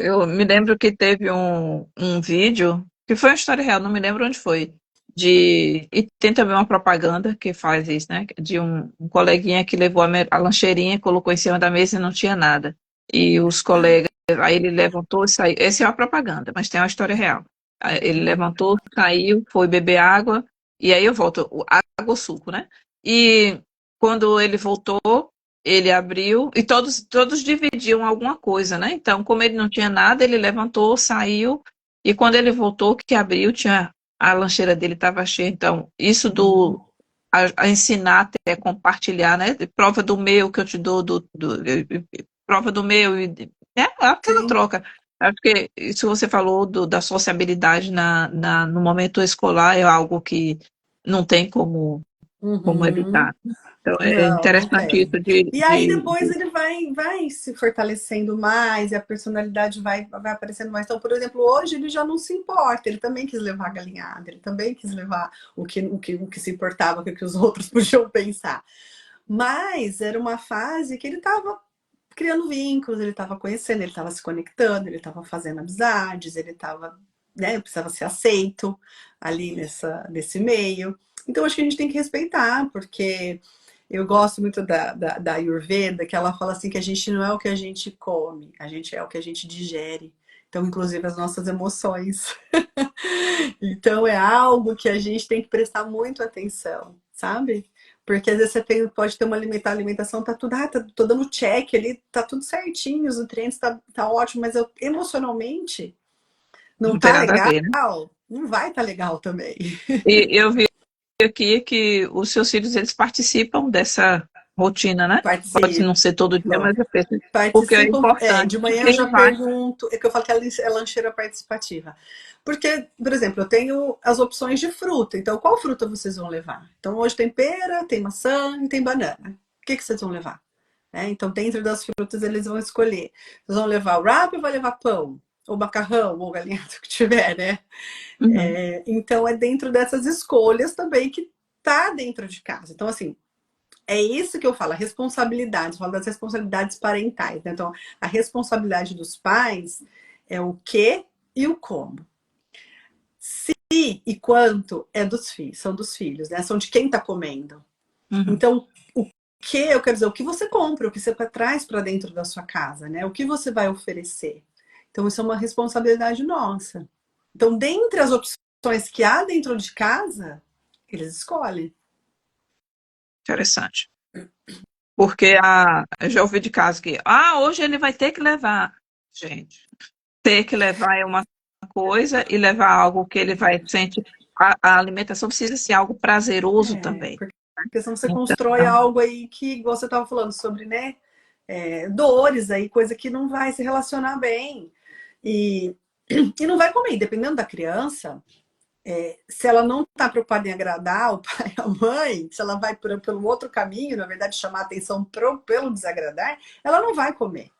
Speaker 1: eu me lembro que teve um vídeo, que foi uma história real, não me lembro onde foi, e tem também uma propaganda que faz isso, né? De um coleguinha que levou a lancheirinha, colocou em cima da mesa e não tinha nada. E os colegas, aí ele levantou e saiu. Essa é uma propaganda, mas tem uma história real. Aí ele levantou, saiu, foi beber água, e aí eu volto, água ou suco, né? E quando ele voltou, ele abriu e todos dividiam alguma coisa, né? Então, como ele não tinha nada, ele levantou, saiu e quando ele voltou, que abriu, tinha a lancheira dele estava cheia. Então, isso a ensinar até compartilhar, né? Prova do meu que eu te dou, prova do meu, né? Aquela
Speaker 2: Sim.
Speaker 1: troca. Acho que isso você falou da sociabilidade no momento escolar é algo que não tem como
Speaker 2: Uhum.
Speaker 1: evitar. Então, é
Speaker 2: Não, não
Speaker 1: interessante
Speaker 2: tem.
Speaker 1: isso de,
Speaker 2: E aí
Speaker 1: de,
Speaker 2: depois
Speaker 1: de
Speaker 2: ele vai se fortalecendo mais e a personalidade vai aparecendo mais. Então, por exemplo, hoje ele já não se importa, ele também quis levar a galinhada, ele também quis levar o que se importava, o que os outros podiam pensar. Mas era uma fase que ele estava criando vínculos, ele estava conhecendo, ele estava se conectando, ele estava fazendo amizades, ele estava, né, precisava ser aceito ali nesse meio. Então, acho que a gente tem que respeitar, porque eu gosto muito da Ayurveda, que ela fala assim que a gente não é o que a gente come, a gente é o que a gente digere. Então, inclusive, as nossas emoções. Então, é algo que a gente tem que prestar muito atenção, sabe? Porque às vezes pode ter uma alimentação, tá tudo, tô dando check ali, tá tudo certinho, os nutrientes tá ótimo, mas emocionalmente não
Speaker 1: Não tem
Speaker 2: tá
Speaker 1: nada a
Speaker 2: legal,
Speaker 1: ver, né?
Speaker 2: não vai tá legal também.
Speaker 1: E eu vi aqui que os seus filhos, eles participam dessa rotina, né? Pode
Speaker 2: Participam,
Speaker 1: não ser todo dia, mas eu penso, porque é
Speaker 2: participam. De
Speaker 1: importante que
Speaker 2: manhã eu já
Speaker 1: quem vai...
Speaker 2: pergunto, é que eu falo que é lancheira participativa. Porque, por exemplo, eu tenho as opções de fruta. Então, qual fruta vocês vão levar? Então, hoje tem pera, tem maçã e tem banana. O que vocês vão levar? Então, dentro das frutas, eles vão escolher. Vocês vão levar wrap ou vai levar pão? Ou macarrão, ou galinha, o que tiver, né?
Speaker 1: Uhum.
Speaker 2: Então, é dentro dessas escolhas também que tá dentro de casa. Então, assim, é isso que eu falo, a responsabilidade, eu falo das responsabilidades parentais, né? Então, a responsabilidade dos pais é o que e o como. Se e quanto é dos filhos, são dos filhos, né? São de quem tá comendo.
Speaker 1: Uhum.
Speaker 2: Então, o que, eu quero dizer, o que você compra, o que você traz para dentro da sua casa, né? O que você vai oferecer. Então, isso é uma responsabilidade nossa. Então, dentre as opções que há dentro de casa, eles escolhem.
Speaker 1: Interessante. Porque eu já ouvi de casos que, hoje ele vai ter que levar. Gente, ter que levar é uma coisa e levar algo que ele vai sentir. A alimentação precisa ser algo prazeroso também.
Speaker 2: Porque senão você
Speaker 1: Então,
Speaker 2: constrói algo aí que, igual você estava falando sobre, né? Dores aí, coisa que não vai se relacionar bem. E, e não vai comer, dependendo da criança, se ela não está preocupada em agradar o pai e a mãe, se ela vai pelo outro caminho, na verdade, chamar atenção pelo desagradar, ela não vai comer.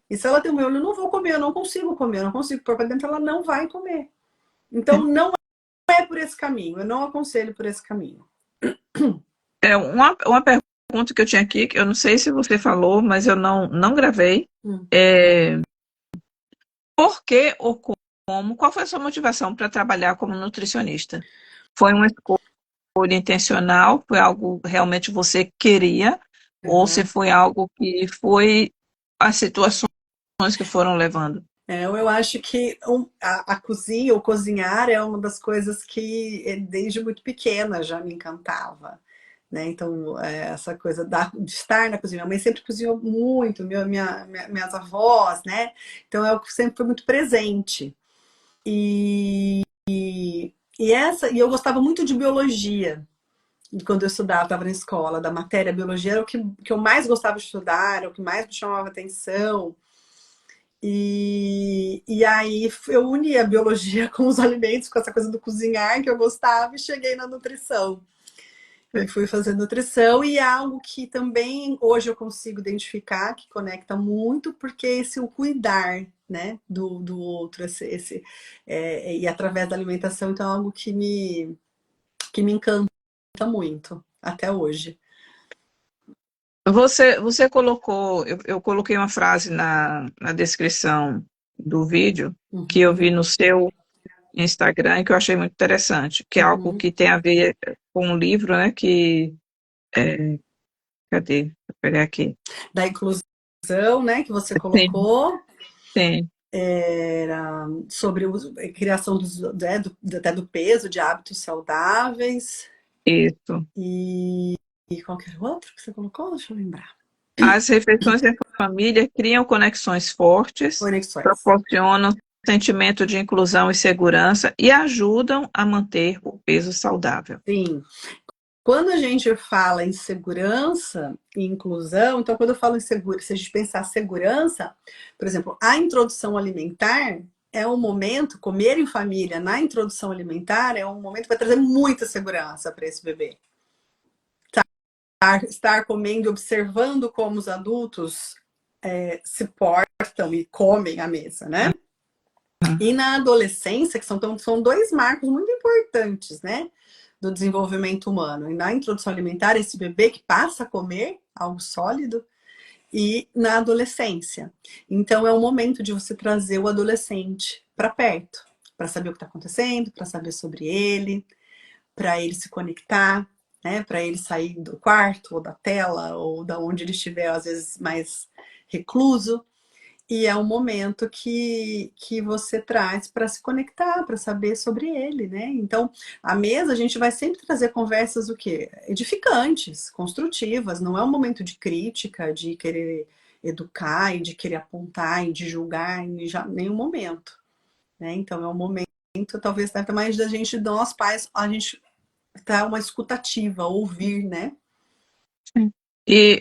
Speaker 2: E se ela tem um eu não vou comer, eu não consigo comer, eu não consigo pôr para dentro, ela não vai comer. Então, não é por esse caminho, eu não aconselho por esse caminho.
Speaker 1: uma pergunta que eu tinha aqui, que eu não sei se você falou, mas eu não gravei.
Speaker 2: Hum.
Speaker 1: É, por que ou como? Qual foi a sua motivação para trabalhar como nutricionista? Foi uma escolha intencional? Foi algo realmente você queria? Ou se
Speaker 2: Uhum.
Speaker 1: foi algo que foi as situações que foram levando?
Speaker 2: Eu acho que a cozinha, o cozinhar é uma das coisas que desde muito pequena já me encantava, né? Então, essa coisa de estar na cozinha. Minha mãe sempre cozinhou muito, minhas avós, né? Então, é o que sempre foi muito presente. E, e eu gostava muito de biologia. Quando eu estudava, estava na escola, da matéria, biologia era o que eu mais gostava de estudar, era o que mais me chamava atenção. E aí eu uni a biologia com os alimentos, com essa coisa do cozinhar que eu gostava e cheguei na nutrição. Eu fui fazer nutrição e é algo que também hoje eu consigo identificar, que conecta muito, porque esse o cuidar, né, do outro, e através da alimentação, então é algo que me encanta muito, até hoje.
Speaker 1: Você colocou, eu coloquei uma frase na descrição do vídeo que eu
Speaker 2: Uhum,
Speaker 1: vi no seu Instagram e que eu achei muito interessante, que é algo
Speaker 2: uhum.
Speaker 1: que tem a ver com um livro, né? Cadê? Vou pegar aqui.
Speaker 2: Da inclusão, né, que você
Speaker 1: Sim,
Speaker 2: colocou.
Speaker 1: sim,
Speaker 2: Era sobre a criação até do peso, de hábitos saudáveis.
Speaker 1: isso.
Speaker 2: E qualquer outro que você colocou? Deixa eu lembrar.
Speaker 1: As refeições em família criam conexões fortes,
Speaker 2: Conexões.
Speaker 1: proporcionam sentimento de inclusão e segurança e ajudam a manter o peso saudável.
Speaker 2: Sim. Quando a gente fala em segurança e inclusão, então quando eu falo em segurança, se a gente pensar segurança, por exemplo, a introdução alimentar é um momento, comer em família na introdução alimentar é um momento que vai trazer muita segurança para esse bebê. Estar comendo, observando como os adultos se portam e comem à mesa, né?
Speaker 1: Uhum.
Speaker 2: E na adolescência, que são dois marcos muito importantes, né? do desenvolvimento humano. E na introdução alimentar, esse bebê que passa a comer algo sólido, e na adolescência. Então é o momento de você trazer o adolescente para perto, para saber o que está acontecendo, para saber sobre ele, para ele se conectar, né? Para ele sair do quarto ou da tela ou da onde ele estiver, às vezes mais recluso. E é um momento que você traz para se conectar, para saber sobre ele, né? Então, a mesa a gente vai sempre trazer conversas o quê? Edificantes, construtivas, não é um momento de crítica, de querer educar e de querer apontar e de julgar em nenhum momento, né? Então, é um momento, talvez até mais da gente, nós pais, a gente tá uma escutativa, ouvir, né?
Speaker 1: Sim. E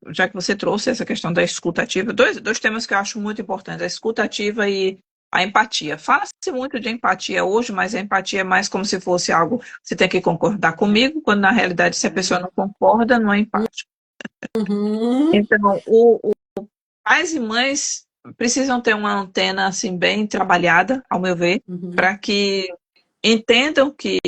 Speaker 1: já que você trouxe essa questão da escutativa, dois temas que eu acho muito importantes, a escutativa e a empatia. Fala-se muito de empatia hoje, mas a empatia é mais como se fosse algo, você tem que concordar comigo, quando na realidade, se a pessoa não concorda, não é empático.
Speaker 2: Uhum,
Speaker 1: Então, pais e mães precisam ter uma antena assim bem trabalhada, ao meu ver,
Speaker 2: uhum,
Speaker 1: para que entendam que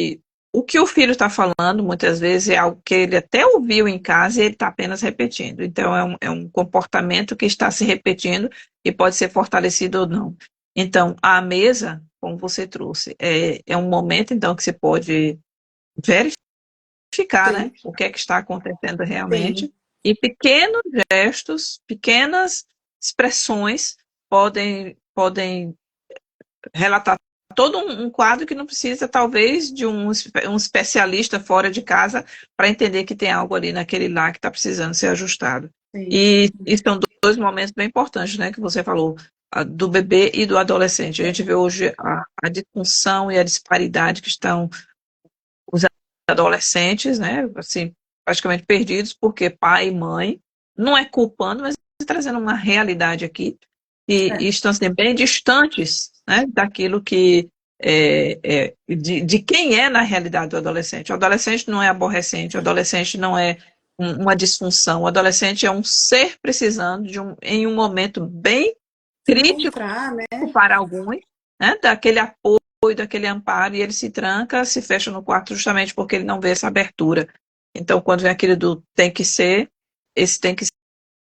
Speaker 1: o que o filho está falando, muitas vezes, é algo que ele até ouviu em casa e ele está apenas repetindo. Então, é um comportamento que está se repetindo e pode ser fortalecido ou não. Então, a mesa, como você trouxe, é um momento, então, que você pode verificar, né,
Speaker 2: sim,
Speaker 1: o que é que está acontecendo
Speaker 2: sim,
Speaker 1: realmente. E pequenos gestos, pequenas expressões podem relatar todo um quadro que não precisa, talvez, de um especialista fora de casa para entender que tem algo ali naquele lar que está precisando ser ajustado.
Speaker 2: sim.
Speaker 1: E são dois momentos bem importantes, né, que você falou, do bebê e do adolescente. A
Speaker 2: É.
Speaker 1: gente vê hoje a disfunção e a disparidade que estão os adolescentes, né, assim, praticamente perdidos, porque pai e mãe, não é culpando, mas trazendo uma realidade aqui, e
Speaker 2: É.
Speaker 1: estão assim, bem distantes, né, daquilo que de quem é na realidade o adolescente. O adolescente não é aborrecente, o adolescente não é uma disfunção, o adolescente é um ser precisando em um momento bem
Speaker 2: Se
Speaker 1: crítico
Speaker 2: encontrar, né?
Speaker 1: para alguns, né, daquele apoio, daquele amparo, e ele se tranca, se fecha no quarto justamente porque ele não vê essa abertura. Então, quando vem aquele do tem que ser, esse tem que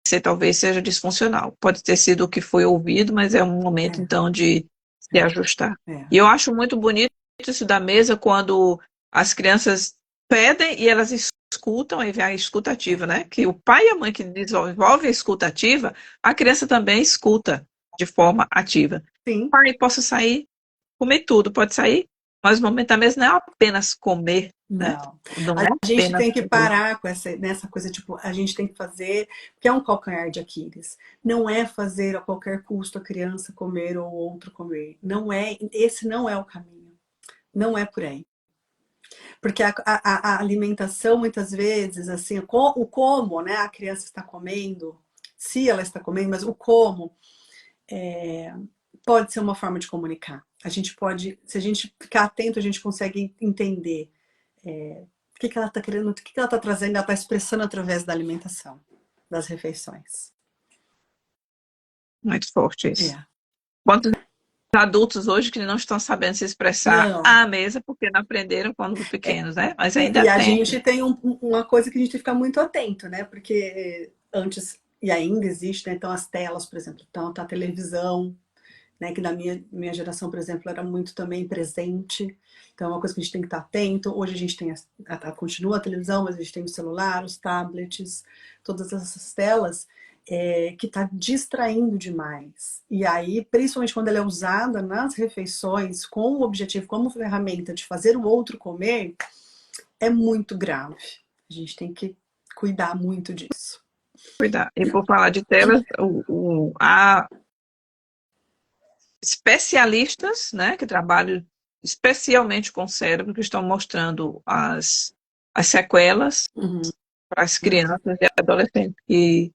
Speaker 1: ser talvez seja disfuncional. Pode ter sido o que foi ouvido, mas é um momento,
Speaker 2: É,
Speaker 1: então, de se ajustar.
Speaker 2: é.
Speaker 1: E eu acho muito bonito isso da mesa quando as crianças pedem e elas escutam, aí vem a escutativa,
Speaker 2: É.
Speaker 1: né? Que o pai e a mãe que desenvolve a escutativa, a criança também escuta de forma ativa.
Speaker 2: Sim.
Speaker 1: Pai, posso sair? Comer tudo, pode sair, mas o momento da mesa não é apenas comer, né?
Speaker 2: Não.
Speaker 1: Não
Speaker 2: A
Speaker 1: é
Speaker 2: gente
Speaker 1: apenas
Speaker 2: tem que
Speaker 1: comer.
Speaker 2: parar com nessa coisa, tipo, a gente tem que fazer, porque é um calcanhar de Aquiles. Não é fazer a qualquer custo a criança comer ou outro comer. Não é, esse não é o caminho. Não é por aí. Porque a alimentação, muitas vezes, assim, o como, né, a criança está comendo, se ela está comendo, mas o como pode ser uma forma de comunicar. A gente pode, se a gente ficar atento, a gente consegue entender o que ela está querendo, o que ela está trazendo, ela está expressando através da alimentação, das refeições.
Speaker 1: Muito forte isso.
Speaker 2: É.
Speaker 1: Quantos adultos hoje que não estão sabendo se expressar
Speaker 2: Não.
Speaker 1: à mesa porque não aprenderam quando
Speaker 2: É,
Speaker 1: pequenos, né? Mas
Speaker 2: e
Speaker 1: ainda
Speaker 2: a
Speaker 1: tem.
Speaker 2: gente tem uma coisa que a gente tem que ficar muito atento, né? Porque antes, e ainda existe, né? Então as telas, por exemplo, então tá a televisão, né? Que na minha geração, por exemplo, era muito também presente. Então é uma coisa que a gente tem que estar atento. Hoje a gente tem, continua a televisão, mas a gente tem o celular, os tablets, todas essas telas que está distraindo demais. E aí, principalmente quando ela é usada nas refeições com o objetivo, como ferramenta de fazer o outro comer, é muito grave. A gente tem que cuidar muito disso.
Speaker 1: Cuidar. E por falar de telas, há especialistas, né, que trabalham especialmente com o cérebro, que estão mostrando as sequelas
Speaker 2: Uhum.
Speaker 1: para as crianças e adolescentes que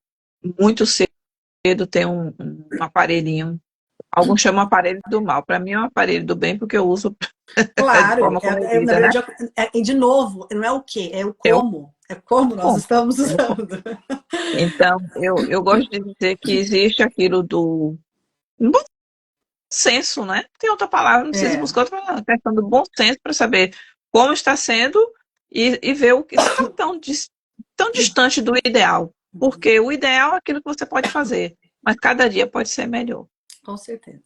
Speaker 1: muito cedo tem um aparelhinho. Alguns chamam aparelho do mal. Para mim é um aparelho do bem porque eu uso de
Speaker 2: Claro,
Speaker 1: forma
Speaker 2: na
Speaker 1: comedida, né?
Speaker 2: verdade, de novo, não é o que, é o
Speaker 1: É o
Speaker 2: como. É como nós
Speaker 1: como.
Speaker 2: estamos usando.
Speaker 1: Então, eu gosto de dizer que existe aquilo do bom senso, né? Tem outra palavra, não precisa
Speaker 2: É,
Speaker 1: buscar outra palavra, a questão do bom senso para saber como está sendo e ver o que se está tão distante do ideal. Porque o ideal é aquilo que você pode fazer, mas cada dia pode ser melhor.
Speaker 2: Com certeza.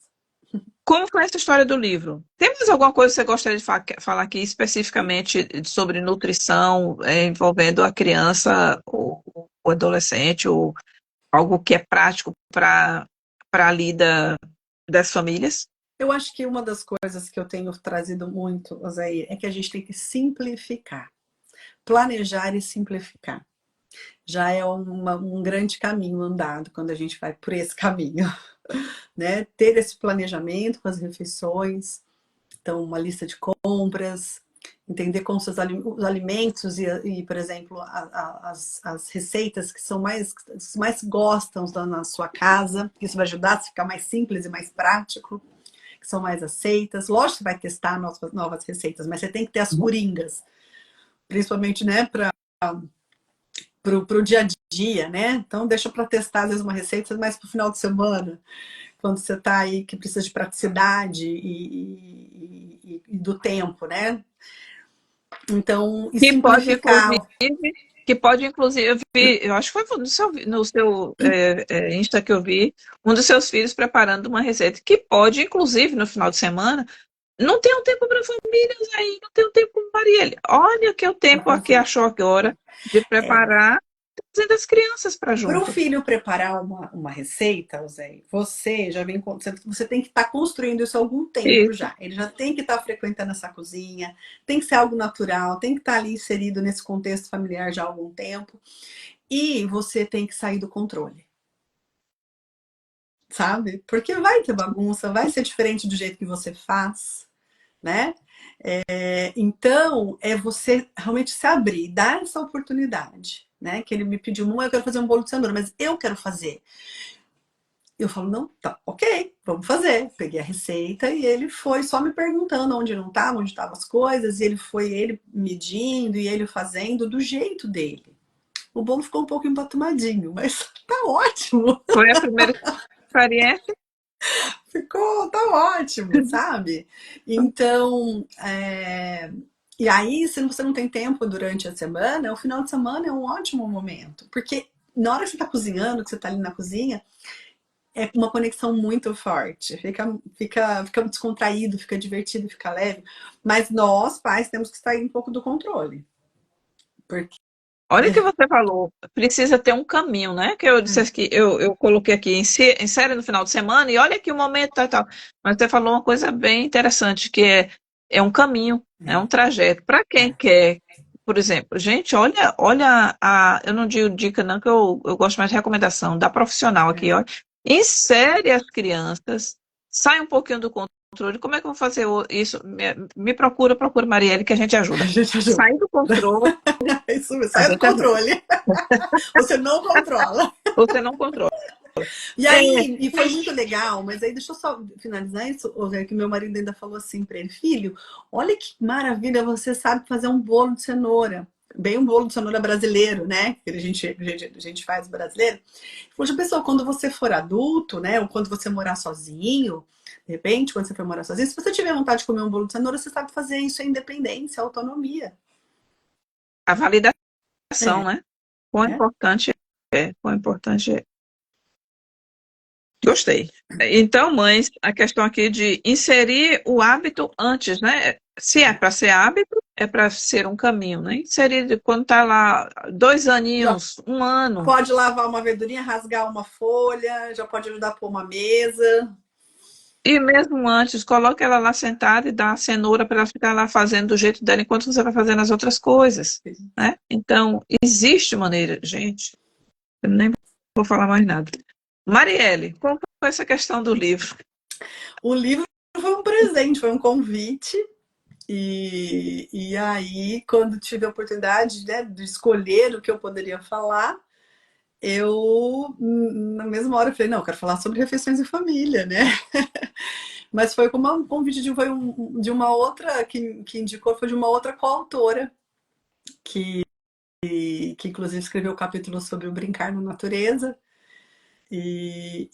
Speaker 1: Como foi essa história do livro? Tem mais alguma coisa que você gostaria de falar aqui especificamente sobre nutrição envolvendo a criança ou o adolescente, ou algo que é prático para a lida das famílias?
Speaker 2: Eu acho que uma das coisas que eu tenho trazido muito, Oséia, é que a gente tem que simplificar. Planejar e simplificar. Já é um grande caminho andado quando a gente vai por esse caminho. Né? Ter esse planejamento com as refeições, então uma lista de compras, entender como os alimentos e por exemplo, as receitas que são mais gostam na sua casa, isso vai ajudar a ficar mais simples e mais prático, que são mais aceitas. Lógico que você vai testar novas receitas, mas você tem que ter as coringas, principalmente, né, para o dia a dia, né? Então deixa para testar às vezes uma receita mais para o final de semana, quando você está aí que precisa de praticidade e do tempo, né? Então, e
Speaker 1: Que pode,
Speaker 2: simplificar.
Speaker 1: inclusive, que pode, inclusive, eu acho que foi no seu Insta que eu vi, um dos seus filhos preparando uma receita, que pode, inclusive, no final de semana, não tem um tempo para famílias aí, não tem um tempo para Marielle. Olha que o
Speaker 2: Para
Speaker 1: tempo aqui
Speaker 2: fazer.
Speaker 1: achou agora de preparar, trazendo as crianças para
Speaker 2: Para o
Speaker 1: junto.
Speaker 2: filho preparar uma receita, Zé, você já vem, você tem que estar construindo isso há algum tempo
Speaker 1: Isso.
Speaker 2: já. Ele já tem que estar frequentando essa cozinha, tem que ser algo natural, tem que estar ali inserido nesse contexto familiar já há algum tempo. E você tem que sair do controle, sabe? Porque vai ter bagunça, vai ser diferente do jeito que você faz, né? Então, é você realmente se abrir, dar essa oportunidade, né? Que ele me pediu, eu quero fazer um bolo de cenoura, mas eu quero fazer. Eu falo, não, tá, ok, vamos fazer. Peguei a receita e ele foi só me perguntando onde não estava, onde estavam as coisas, e ele medindo e ele fazendo do jeito dele. O bolo ficou um pouco empatumadinho, mas tá ótimo.
Speaker 1: Foi a primeira experiência.
Speaker 2: Ficou, tá ótimo, sabe? Então, e aí, se você não tem tempo durante a semana, o final de semana é um ótimo momento. Porque na hora que você tá cozinhando, que você tá ali na cozinha, é uma conexão muito forte. Fica descontraído, fica divertido, fica leve. Mas nós, pais, temos que sair um pouco do controle. Porque
Speaker 1: Olha o que você falou, precisa ter um caminho, né? Que eu disse que eu coloquei aqui em série no final de semana, e olha que o momento tal. Mas você falou uma coisa bem interessante, que é um caminho, é um trajeto. Para quem
Speaker 2: é,
Speaker 1: quer, por exemplo, gente, eu não digo dica, não, que eu gosto mais de recomendação da profissional aqui,
Speaker 2: é.
Speaker 1: ó. Insere as crianças, sai um pouquinho do controle. Como é que eu vou fazer isso? Me procura Marielle, que a gente
Speaker 2: A
Speaker 1: ajuda.
Speaker 2: gente ajuda.
Speaker 1: Sair do controle,
Speaker 2: Isso,
Speaker 1: a
Speaker 2: sai do
Speaker 1: gente ajuda.
Speaker 2: controle. Você não controla.
Speaker 1: Você não controla.
Speaker 2: E
Speaker 1: É,
Speaker 2: aí, e foi muito legal, mas aí deixa eu só finalizar isso, Zé, que meu marido ainda falou assim para ele, filho, olha que maravilha, você sabe fazer um bolo de cenoura. Bem um bolo de cenoura brasileiro, né? Que a gente faz brasileiro. Poxa, pessoal, quando você for adulto, né? Ou quando você morar sozinho, de repente, quando você for morar sozinho, se você tiver vontade de comer um bolo de cenoura, você sabe fazer isso, é independência, autonomia.
Speaker 1: a validação,
Speaker 2: É,
Speaker 1: né? Quão
Speaker 2: né?
Speaker 1: importante quão importante é. Gostei. Então, mães, a questão aqui de inserir o hábito antes, né? Se é para ser hábito, é para ser um caminho, né? Inserir quando está lá 2 aninhos,
Speaker 2: Já
Speaker 1: 1 ano,
Speaker 2: pode lavar uma verdurinha, rasgar uma folha, já pode ajudar a pôr uma mesa.
Speaker 1: e mesmo antes, coloque ela lá sentada e dá a cenoura para ela ficar lá fazendo do jeito dela enquanto você vai fazendo as outras coisas, né? Então, existe maneira, gente, eu nem vou falar mais nada. Marielle, como foi essa questão do livro?
Speaker 2: O livro foi um presente, foi um convite. E aí, quando tive a oportunidade, né, de escolher o que eu poderia falar, eu, na mesma hora, falei, não, eu quero falar sobre refeições em família, né? Mas foi como um convite de uma outra, que indicou, foi de uma outra coautora, que inclusive escreveu o capítulo sobre o brincar na natureza. E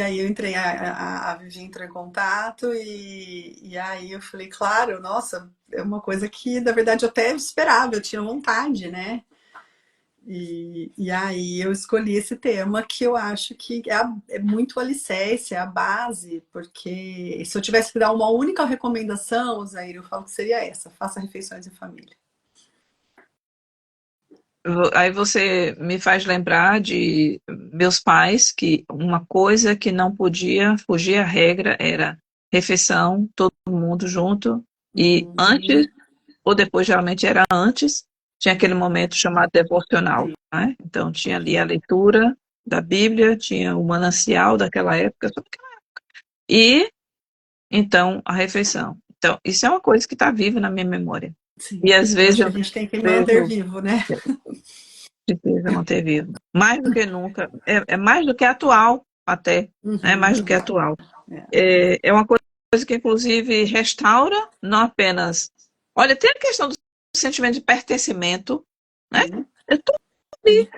Speaker 2: aí eu entrei, a Vivi entrou em contato e aí eu falei, claro, nossa, é uma coisa que na verdade eu até esperava, eu tinha vontade, né? E aí eu escolhi esse tema que eu acho que é muito alicerce, é a base, porque se eu tivesse que dar uma única recomendação, Zaire, eu falo que seria essa, faça refeições em família.
Speaker 1: Aí você me faz lembrar de meus pais, que uma coisa que não podia fugir à regra era refeição, todo mundo junto, e antes
Speaker 2: Uhum,
Speaker 1: ou depois, geralmente era antes, tinha aquele
Speaker 2: uhum,
Speaker 1: momento chamado devocional,
Speaker 2: sim,
Speaker 1: né? Então tinha ali a leitura da Bíblia, tinha o manancial daquela época, e então a refeição. Então, isso é uma coisa que está viva na minha memória.
Speaker 2: sim.
Speaker 1: E às
Speaker 2: Eu
Speaker 1: vezes
Speaker 2: acho que a
Speaker 1: eu
Speaker 2: gente tem que manter
Speaker 1: vejo
Speaker 2: vivo, né?
Speaker 1: precisa manter vivo. Mais do que nunca. É mais do que atual, até. É mais do que
Speaker 2: Uhum,
Speaker 1: atual.
Speaker 2: é.
Speaker 1: É uma coisa que, inclusive, restaura, não apenas. Olha, tem a questão do sentimento de pertencimento, né?
Speaker 2: Sim,
Speaker 1: Eu tô ali.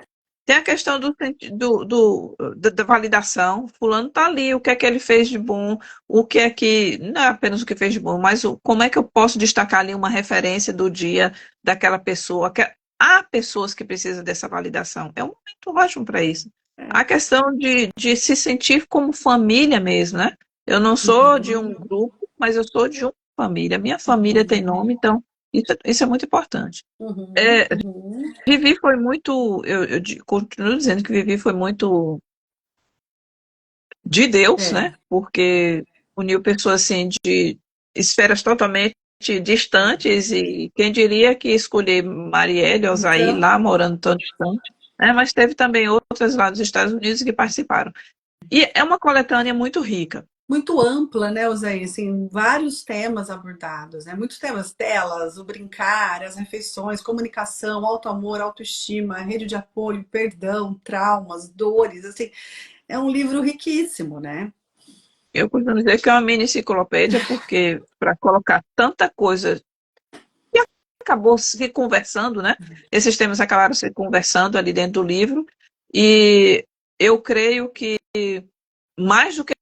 Speaker 1: Tem a questão da validação. Fulano está ali, o que é que ele fez de bom, o que é que. Não é apenas o que fez de bom, mas como é que eu posso destacar ali uma referência do dia daquela pessoa. Há pessoas que precisam dessa validação. É um momento ótimo para isso.
Speaker 2: é.
Speaker 1: A questão de se sentir como família mesmo, né? Eu não sou de um
Speaker 2: Uhum,
Speaker 1: grupo, mas eu sou de uma família. Minha família tem
Speaker 2: uhum,
Speaker 1: nome, então isso é muito importante.
Speaker 2: uhum,
Speaker 1: É,
Speaker 2: uhum.
Speaker 1: Vivi foi muito, continuo dizendo que Vivi foi muito de Deus,
Speaker 2: É,
Speaker 1: né? Porque uniu pessoas assim de esferas totalmente distantes e quem diria que escolher Marielle ou Zaire
Speaker 2: então,
Speaker 1: lá morando tão distante, né? Mas teve também outras lá dos Estados Unidos que participaram. E é uma coletânea muito rica.
Speaker 2: muito ampla, né, Oséia? Assim, vários temas abordados, né? Muitos temas, telas, o brincar, as refeições, comunicação, auto-amor, autoestima, rede de apoio, perdão, traumas, dores, assim, é um livro riquíssimo, né?
Speaker 1: Eu costumo dizer que é uma mini enciclopédia, porque para colocar tanta coisa acabou se conversando, né? Esses temas acabaram se conversando ali dentro do livro, e eu creio que mais do que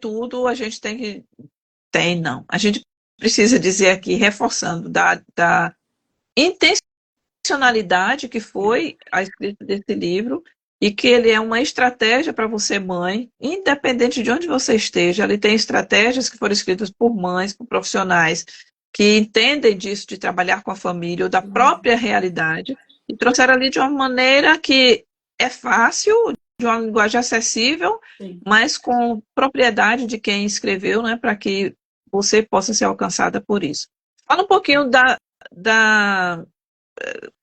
Speaker 1: tudo a gente não, a gente precisa dizer aqui, reforçando, da intencionalidade que foi a escrita desse livro e que ele é uma estratégia para você, mãe, independente de onde você esteja. Ele tem estratégias que foram escritas por mães, por profissionais que entendem disso, de trabalhar com a família ou da própria realidade, e trouxeram ali de uma maneira que é fácil, de uma linguagem acessível,
Speaker 2: Sim.
Speaker 1: mas com propriedade de quem escreveu, né, para que você possa ser alcançada por isso. Fala um pouquinho da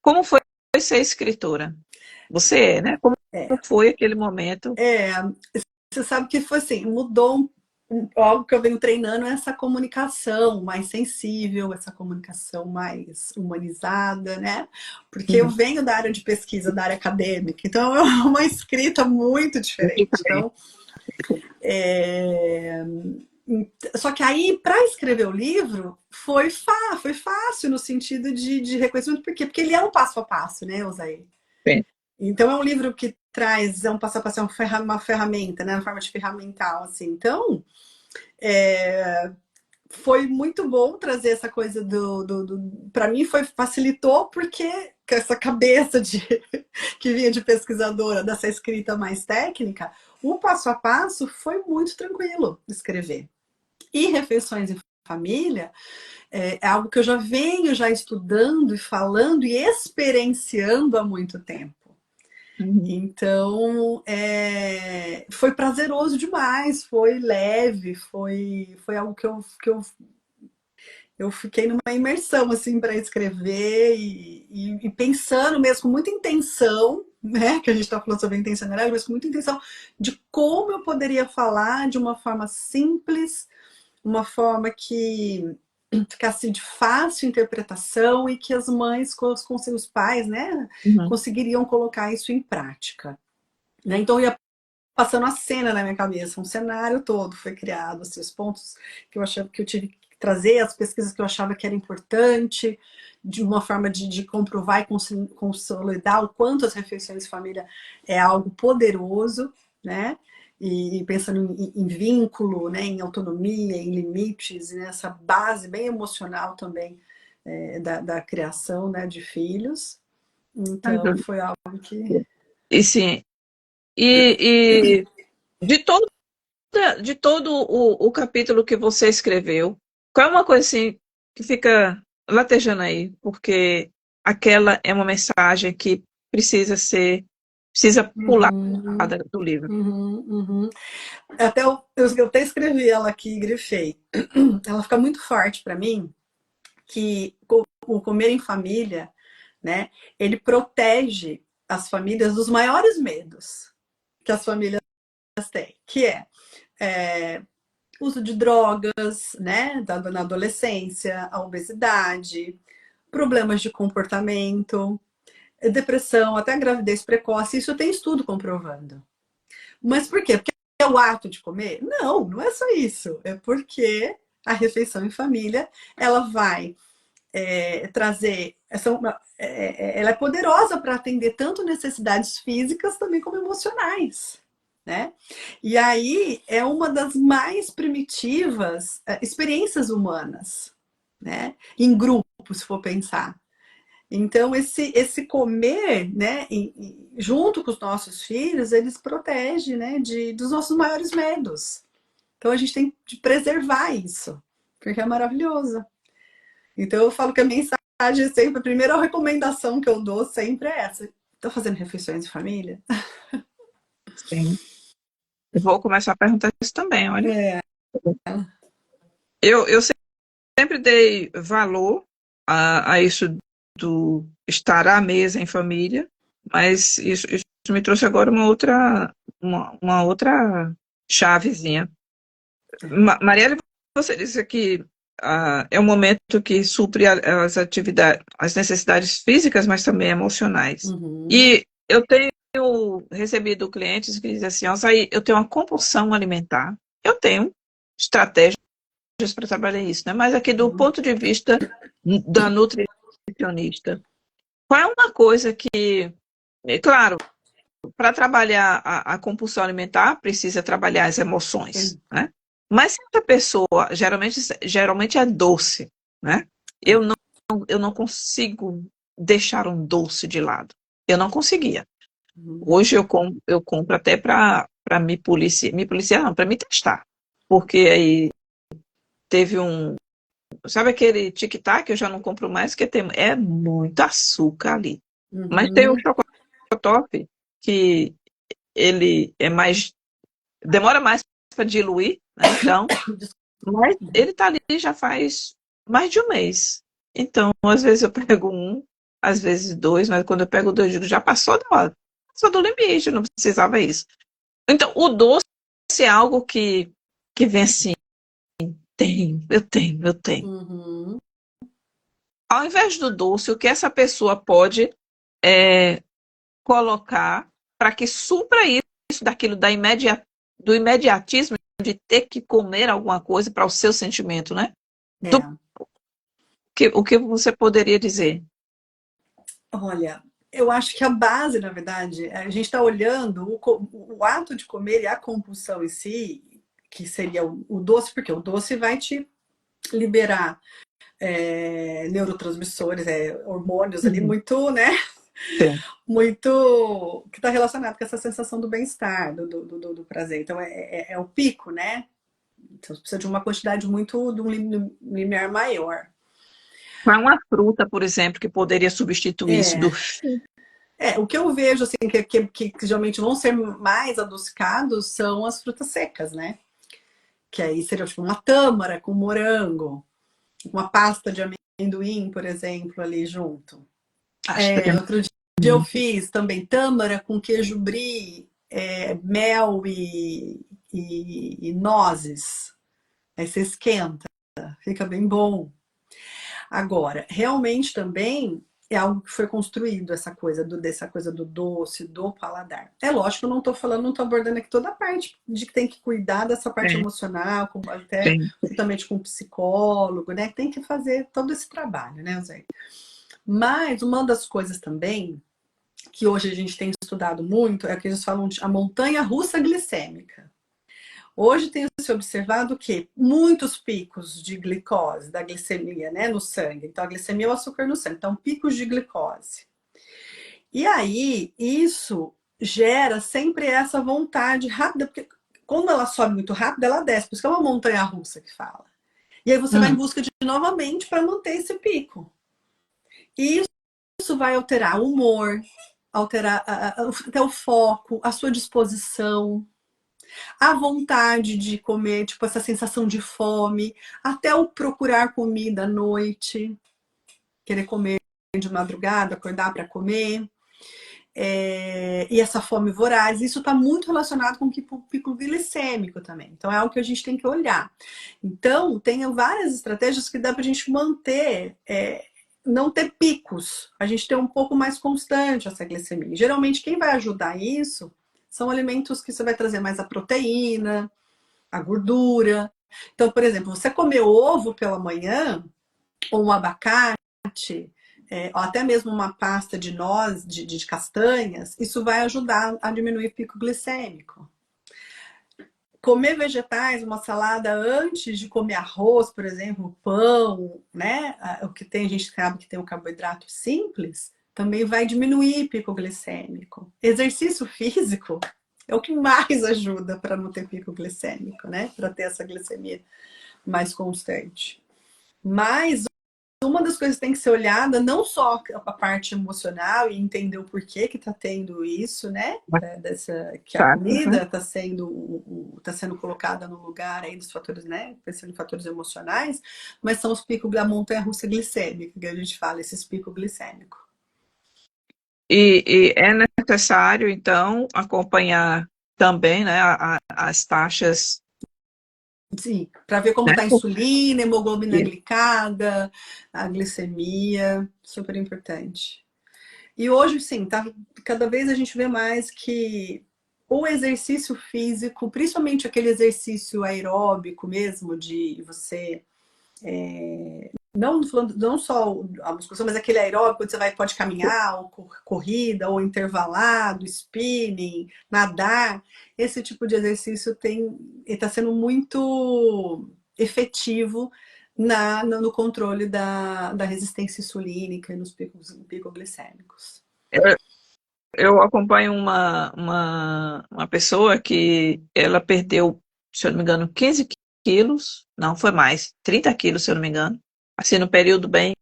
Speaker 1: como foi ser escritora? Você é, né? Como
Speaker 2: É,
Speaker 1: foi aquele momento?
Speaker 2: é, você sabe que foi assim, mudou algo que eu venho treinando é essa comunicação mais sensível, essa comunicação mais humanizada, né? Porque eu
Speaker 1: Uhum.
Speaker 2: venho da área de pesquisa, da área acadêmica, então é uma escrita muito diferente. Então, é, só que aí, para escrever o livro, foi fácil no sentido de reconhecimento, por quê? Porque ele é um passo a passo, né, Osaí?
Speaker 1: Bem,
Speaker 2: Então, é um livro que traz, é um passo a passo, é uma ferramenta, né, uma forma de ferramental, assim. Então, é, foi muito bom trazer essa coisa para mim foi facilitou porque essa cabeça de que vinha de pesquisadora dessa escrita mais técnica, o passo a passo foi muito tranquilo escrever. E refeições em família é algo que eu já venho já estudando e falando e experienciando há muito tempo.
Speaker 1: uhum.
Speaker 2: Então, foi prazeroso demais, foi leve, foi algo eu fiquei numa imersão assim para escrever e pensando mesmo com muita intenção, né? Que a gente está falando sobre intencionalidade, mas com muita intenção de como eu poderia falar de uma forma simples, uma forma que ficasse de fácil interpretação e que as mães com seus pais, né,
Speaker 1: Uhum.
Speaker 2: conseguiriam colocar isso em prática. Né? Então, eu ia passando a cena na minha cabeça, um cenário todo foi criado, assim, os pontos que eu achava que eu tive que trazer, as pesquisas que eu achava que era importante, de uma forma de comprovar e consolidar o quanto as refeições de família é algo poderoso, né? E pensando em vínculo, né? Em autonomia, em limites, e nessa base bem emocional também da criação, né? De filhos. Então, foi algo que...
Speaker 1: E sim, e de todo, de todo o capítulo que você escreveu, qual é uma coisa assim que fica latejando aí? Porque aquela é uma mensagem que precisa pular
Speaker 2: Uhum,
Speaker 1: do livro.
Speaker 2: uhum, uhum. Eu até escrevi ela aqui e grifei. Ela fica muito forte para mim, que o comer em família, né, ele protege as famílias dos maiores medos que as famílias têm, que é uso de drogas, né, na adolescência, a obesidade, problemas de comportamento, depressão, até a gravidez precoce. Isso tem estudo comprovando. Mas por quê? Porque é o ato de comer? Não, não é só isso. É porque a refeição em família, ela vai trazer... ela é poderosa para atender tanto necessidades físicas também como emocionais. Né? E aí é uma das mais primitivas experiências humanas, né? Em grupo, se for pensar. Então, esse comer, né, junto com os nossos filhos, eles protegem, né, dos nossos maiores medos. Então, a gente tem de preservar isso, porque é maravilhoso. Então, eu falo que a mensagem sempre, a primeira recomendação que eu dou sempre é essa. Estou fazendo refeições de família?
Speaker 1: Sim. Eu vou começar a perguntar isso também, olha.
Speaker 2: É.
Speaker 1: Eu sempre dei valor a isso do estar à mesa em família, mas isso me trouxe agora uma outra chavezinha. Marielle, você disse que é um momento que supre as atividades, as necessidades físicas, mas também emocionais.
Speaker 2: Uhum.
Speaker 1: E eu tenho recebido clientes que dizem assim, Alzaí, eu tenho uma compulsão alimentar, eu tenho estratégias para trabalhar isso, né? Mas aqui do ponto de vista da nutricionista, qual é uma coisa que, claro, para trabalhar a compulsão alimentar, precisa trabalhar as emoções, né? Mas se a pessoa, geralmente é doce, né? Eu não, eu não consigo deixar um doce de lado. Eu não conseguia.
Speaker 2: Uhum.
Speaker 1: Hoje eu compro até para me policiar não, para me testar. Porque aí teve sabe aquele tic-tac, eu já não compro mais, porque é muito açúcar ali. Mas tem o
Speaker 2: Uhum.
Speaker 1: chocolate que ele é mais, demora mais para diluir, né? Então, mas ele tá ali já faz mais de um mês. Então, às vezes eu pego um, às vezes dois, mas quando eu pego dois, eu digo, já passou do limite, não precisava isso. Então, o doce é algo que vem assim, eu tenho.
Speaker 2: Uhum.
Speaker 1: Ao invés do doce, o que essa pessoa pode é, colocar para que supra isso daquilo do imediatismo de ter que comer alguma coisa para o seu sentimento, né?
Speaker 2: É.
Speaker 1: O que você poderia dizer?
Speaker 2: Olha, eu acho que a base, na verdade, a gente está olhando o ato de comer e a compulsão em si, que seria o doce, porque o doce vai te liberar neurotransmissores, hormônios ali
Speaker 1: Uhum.
Speaker 2: muito, né?
Speaker 1: Sim,
Speaker 2: Muito que está relacionado com essa sensação do bem-estar, do prazer. Então é o pico, né? Então você precisa de uma quantidade muito, de um limiar maior.
Speaker 1: qual é uma fruta, por exemplo, que poderia substituir isso
Speaker 2: É, o que eu vejo assim que geralmente vão ser mais adocicados são as frutas secas, né? Que aí seria tipo uma tâmara com morango, uma pasta de amendoim, por exemplo, ali junto.
Speaker 1: acho que seria
Speaker 2: Outro dia eu fiz também tâmara com queijo brie, mel e nozes. Aí você esquenta, fica bem bom. Agora, realmente também é algo que foi construído, dessa coisa do doce, do paladar. É lógico que eu não estou falando, não estou abordando aqui toda a parte de que tem que cuidar dessa parte
Speaker 1: sim,
Speaker 2: emocional, até
Speaker 1: sim.
Speaker 2: juntamente com o psicólogo, né? Tem que fazer todo esse trabalho, né, Zé? Mas uma das coisas também que hoje a gente tem estudado muito é o que eles falam de a montanha-russa glicêmica. Hoje tem se observado que muitos picos de glicose, da glicemia, né, no sangue. Então, a glicemia é o açúcar no sangue. Então, picos de glicose. E aí, isso gera sempre essa vontade rápida, porque quando ela sobe muito rápido, ela desce. Por isso que é uma montanha-russa que fala. E aí você vai em busca de novamente para manter esse pico. E isso vai alterar o humor, alterar até o foco, a sua disposição, a vontade de comer, tipo essa sensação de fome, até o procurar comida à noite, querer comer de madrugada, acordar para comer. E essa fome voraz, isso está muito relacionado com o pico glicêmico também. Então, é algo que a gente tem que olhar. Então, tem várias estratégias que dá para a gente manter, não ter picos, a gente ter um pouco mais constante essa glicemia. Geralmente, quem vai ajudar isso são alimentos que você vai trazer mais a proteína, a gordura. Então, por exemplo, você comer ovo pela manhã, ou um abacate, ou até mesmo uma pasta de noz, de castanhas, isso vai ajudar a diminuir o pico glicêmico. Comer vegetais, uma salada antes de comer arroz, por exemplo, pão, né? O que tem, a gente sabe que tem um carboidrato simples, também vai diminuir o pico glicêmico. Exercício físico é o que mais ajuda para não ter pico glicêmico, né? Para ter essa glicemia mais constante. Mas uma das coisas que tem que ser olhada, não só a parte emocional e entender o porquê que está tendo isso, né? Que a comida está sendo colocada no lugar aí dos fatores, né? Pensando em fatores emocionais, mas são os picos da montanha-russa glicêmica, que a gente fala, esses picos glicêmicos.
Speaker 1: E é necessário, então, acompanhar também, né, as taxas.
Speaker 2: Sim, para ver como está a insulina, hemoglobina glicada, a glicemia, super importante. E hoje, sim, cada vez a gente vê mais que o exercício físico, principalmente aquele exercício aeróbico mesmo, de você não só a musculação, mas aquele aeróbico, onde você pode caminhar, ou corrida, ou intervalado, spinning, nadar. Esse tipo de exercício está sendo muito efetivo no controle da resistência insulínica e nos picos glicêmicos.
Speaker 1: Eu acompanho uma pessoa que ela perdeu, se eu não me engano, 15 quilos, não, foi mais, 30 quilos, se eu não me engano, assim, no período bem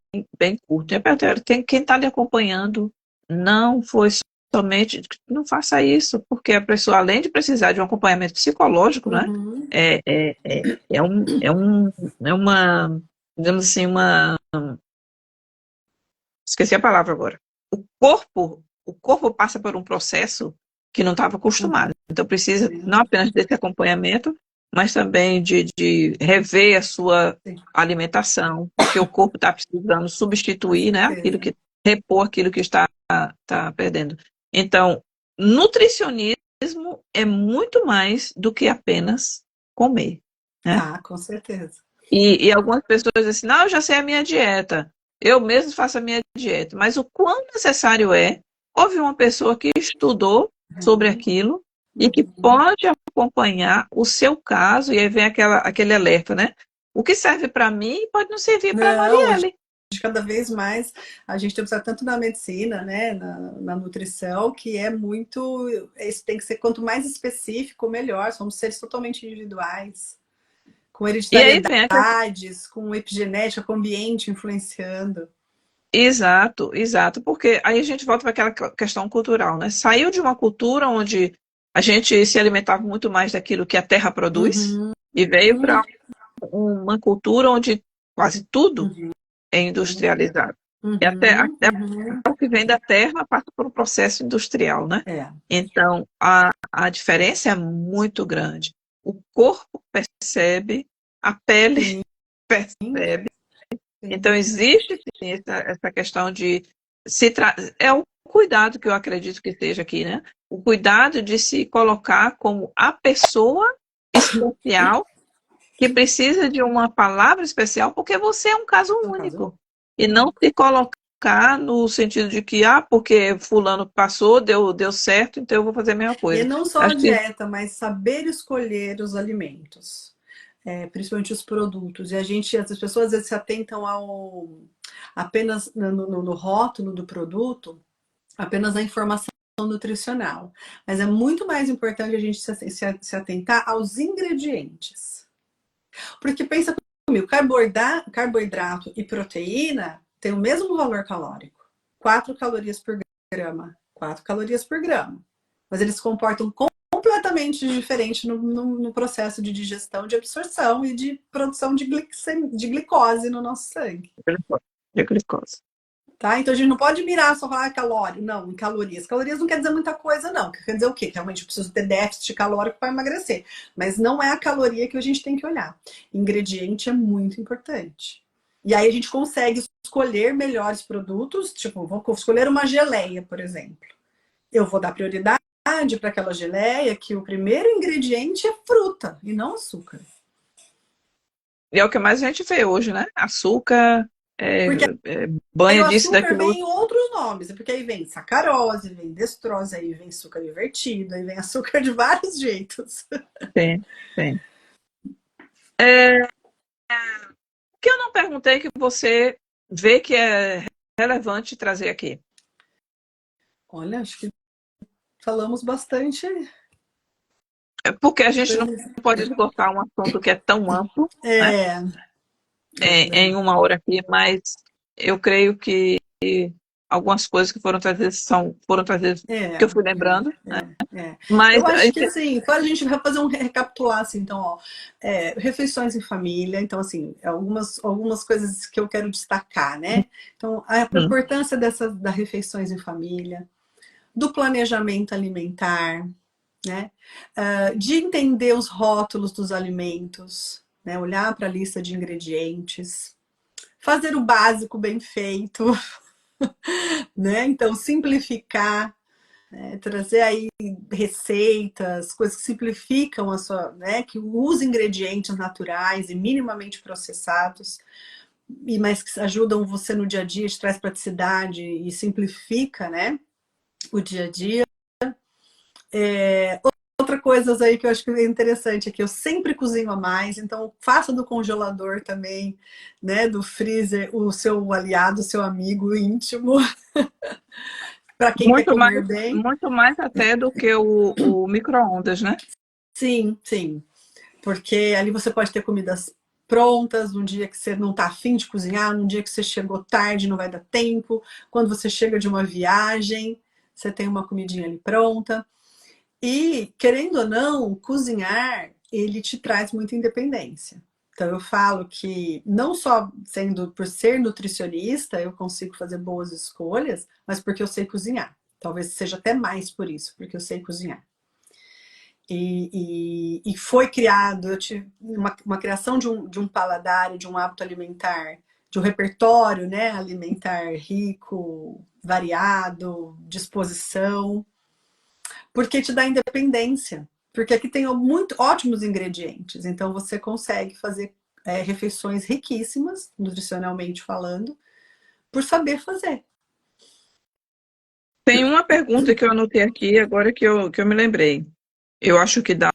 Speaker 1: curto. Eu pergunto, quem está lhe acompanhando não foi somente, não faça isso, porque a pessoa, além de precisar de um acompanhamento psicológico, né, é uma, digamos assim, esqueci a palavra agora. O corpo passa por um processo que não estava acostumado. Então precisa não apenas desse acompanhamento, mas também de rever a sua alimentação, porque o corpo está precisando substituir, né, repor aquilo que está perdendo. Então, nutricionismo é muito mais do que apenas comer, né?
Speaker 2: Ah, com certeza.
Speaker 1: E algumas pessoas dizem assim, não, eu já sei a minha dieta, eu mesmo faço a minha dieta, mas o quão necessário houve uma pessoa que estudou sobre aquilo e que pode acompanhar o seu caso, e aí vem aquele alerta, né? O que serve para mim pode não servir para a Marielle.
Speaker 2: Cada vez mais a gente tem que usar tanto na medicina, né, na nutrição, que é muito, isso tem que ser quanto mais específico, melhor. Somos seres totalmente individuais, com hereditariedades, com epigenética, com ambiente influenciando.
Speaker 1: Exato, porque aí a gente volta para aquela questão cultural, né? Saiu de uma cultura onde a gente se alimentava muito mais daquilo que a terra produz e veio para uma cultura onde quase tudo é industrializado. E até o que vem da terra passa por um processo industrial, né? Então, a diferença é muito grande. O corpo percebe, a pele percebe. Então, existe sim, essa questão de é o cuidado que eu acredito que esteja aqui, né? O cuidado de se colocar como a pessoa especial que precisa de uma palavra especial, porque você é um caso único. E não se colocar focar no sentido de que, porque fulano passou, deu certo, então eu vou fazer a mesma
Speaker 2: E
Speaker 1: coisa.
Speaker 2: não só a
Speaker 1: Acho que
Speaker 2: dieta, mas saber escolher os alimentos, principalmente os produtos. E as pessoas às vezes se atentam apenas no rótulo do produto, apenas a informação nutricional. Mas é muito mais importante a gente se atentar aos ingredientes. Porque pensa comigo, carboidrato e proteína têm o mesmo valor calórico. 4 calorias por grama. 4 calorias por grama. Mas eles se comportam completamente diferente no processo de digestão, de absorção e de produção de glicose no nosso sangue.
Speaker 1: de glicose.
Speaker 2: Tá? Então a gente não pode mirar só falar calórico, não, em calorias. Calorias não quer dizer muita coisa, não. Quer dizer o quê? Que realmente eu preciso ter déficit calórico para emagrecer. Mas não é a caloria que a gente tem que olhar. Ingrediente é muito importante. E aí a gente consegue escolher melhores produtos, tipo, vou escolher uma geleia, por exemplo. Eu vou dar prioridade para aquela geleia que o primeiro ingrediente é fruta e não açúcar.
Speaker 1: E é o que mais a gente vê hoje, né? Açúcar,
Speaker 2: Porque aí
Speaker 1: banha
Speaker 2: o
Speaker 1: disso,
Speaker 2: açúcar
Speaker 1: daquilo
Speaker 2: vem
Speaker 1: outro.
Speaker 2: em outros nomes, porque aí vem sacarose, vem destrose, aí vem açúcar invertido, aí vem açúcar de vários jeitos.
Speaker 1: Tem, tem. É, o que eu não perguntei que você vê que é relevante trazer aqui?
Speaker 2: Olha, acho que falamos bastante.
Speaker 1: É porque a gente não pode esgotar um assunto que é tão amplo, né?
Speaker 2: É,
Speaker 1: Em uma hora aqui, mas eu creio que algumas coisas que foram trazidas
Speaker 2: é,
Speaker 1: que eu fui lembrando,
Speaker 2: é.
Speaker 1: mas
Speaker 2: Eu acho que assim, quando a gente vai fazer recapitular, assim, então, ó, refeições em família, então, assim, algumas coisas que eu quero destacar, né? Então, a
Speaker 1: hum,
Speaker 2: importância das refeições em família, do planejamento alimentar, né? De entender os rótulos dos alimentos, né? Olhar para a lista de ingredientes, fazer o básico bem feito, né? Então, simplificar, trazer aí receitas, coisas que simplificam a sua, né? Que usam ingredientes naturais e minimamente processados, mas que ajudam você no dia a dia, te traz praticidade e simplifica, né? O dia a dia. Outra coisa aí que eu acho que é interessante é que eu sempre cozinho a mais, então faça do congelador também, né, do freezer, o seu aliado, o seu amigo íntimo, para quem quer comer bem.
Speaker 1: muito mais até do que o micro-ondas, né?
Speaker 2: Sim, sim, porque ali você pode ter comidas prontas, num dia que você não está afim de cozinhar, num dia que você chegou tarde, não vai dar tempo, quando você chega de uma viagem, você tem uma comidinha ali pronta. E, querendo ou não, cozinhar, ele te traz muita independência. Então, eu falo que não só por ser nutricionista, eu consigo fazer boas escolhas, mas porque eu sei cozinhar. Talvez seja até mais por isso, porque eu sei cozinhar. E foi criado, eu tive uma criação de um paladar, de um hábito alimentar, de um repertório, né, alimentar rico, variado, disposição, porque te dá independência. Porque aqui tem muito ótimos ingredientes, então você consegue fazer refeições riquíssimas, nutricionalmente falando, por saber fazer.
Speaker 1: Tem uma pergunta que eu anotei aqui, agora que eu me lembrei. Eu acho que dá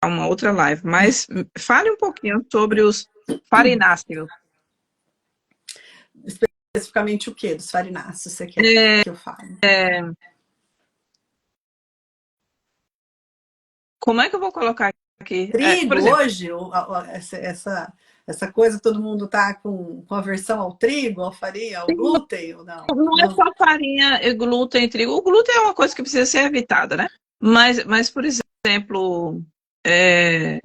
Speaker 1: uma outra live, mas fale um pouquinho sobre os farináceos.
Speaker 2: Especificamente o que dos farináceos você quer
Speaker 1: É,
Speaker 2: que eu fale?
Speaker 1: como é que eu vou colocar aqui? Por
Speaker 2: Trigo,
Speaker 1: exemplo,
Speaker 2: hoje, essa coisa que todo mundo tá com aversão ao trigo, ao farinha, ao glúten, ou não?
Speaker 1: não é
Speaker 2: Não.
Speaker 1: só farinha, glúten e trigo. O glúten é uma coisa que precisa ser evitada, né? Mas por exemplo, é,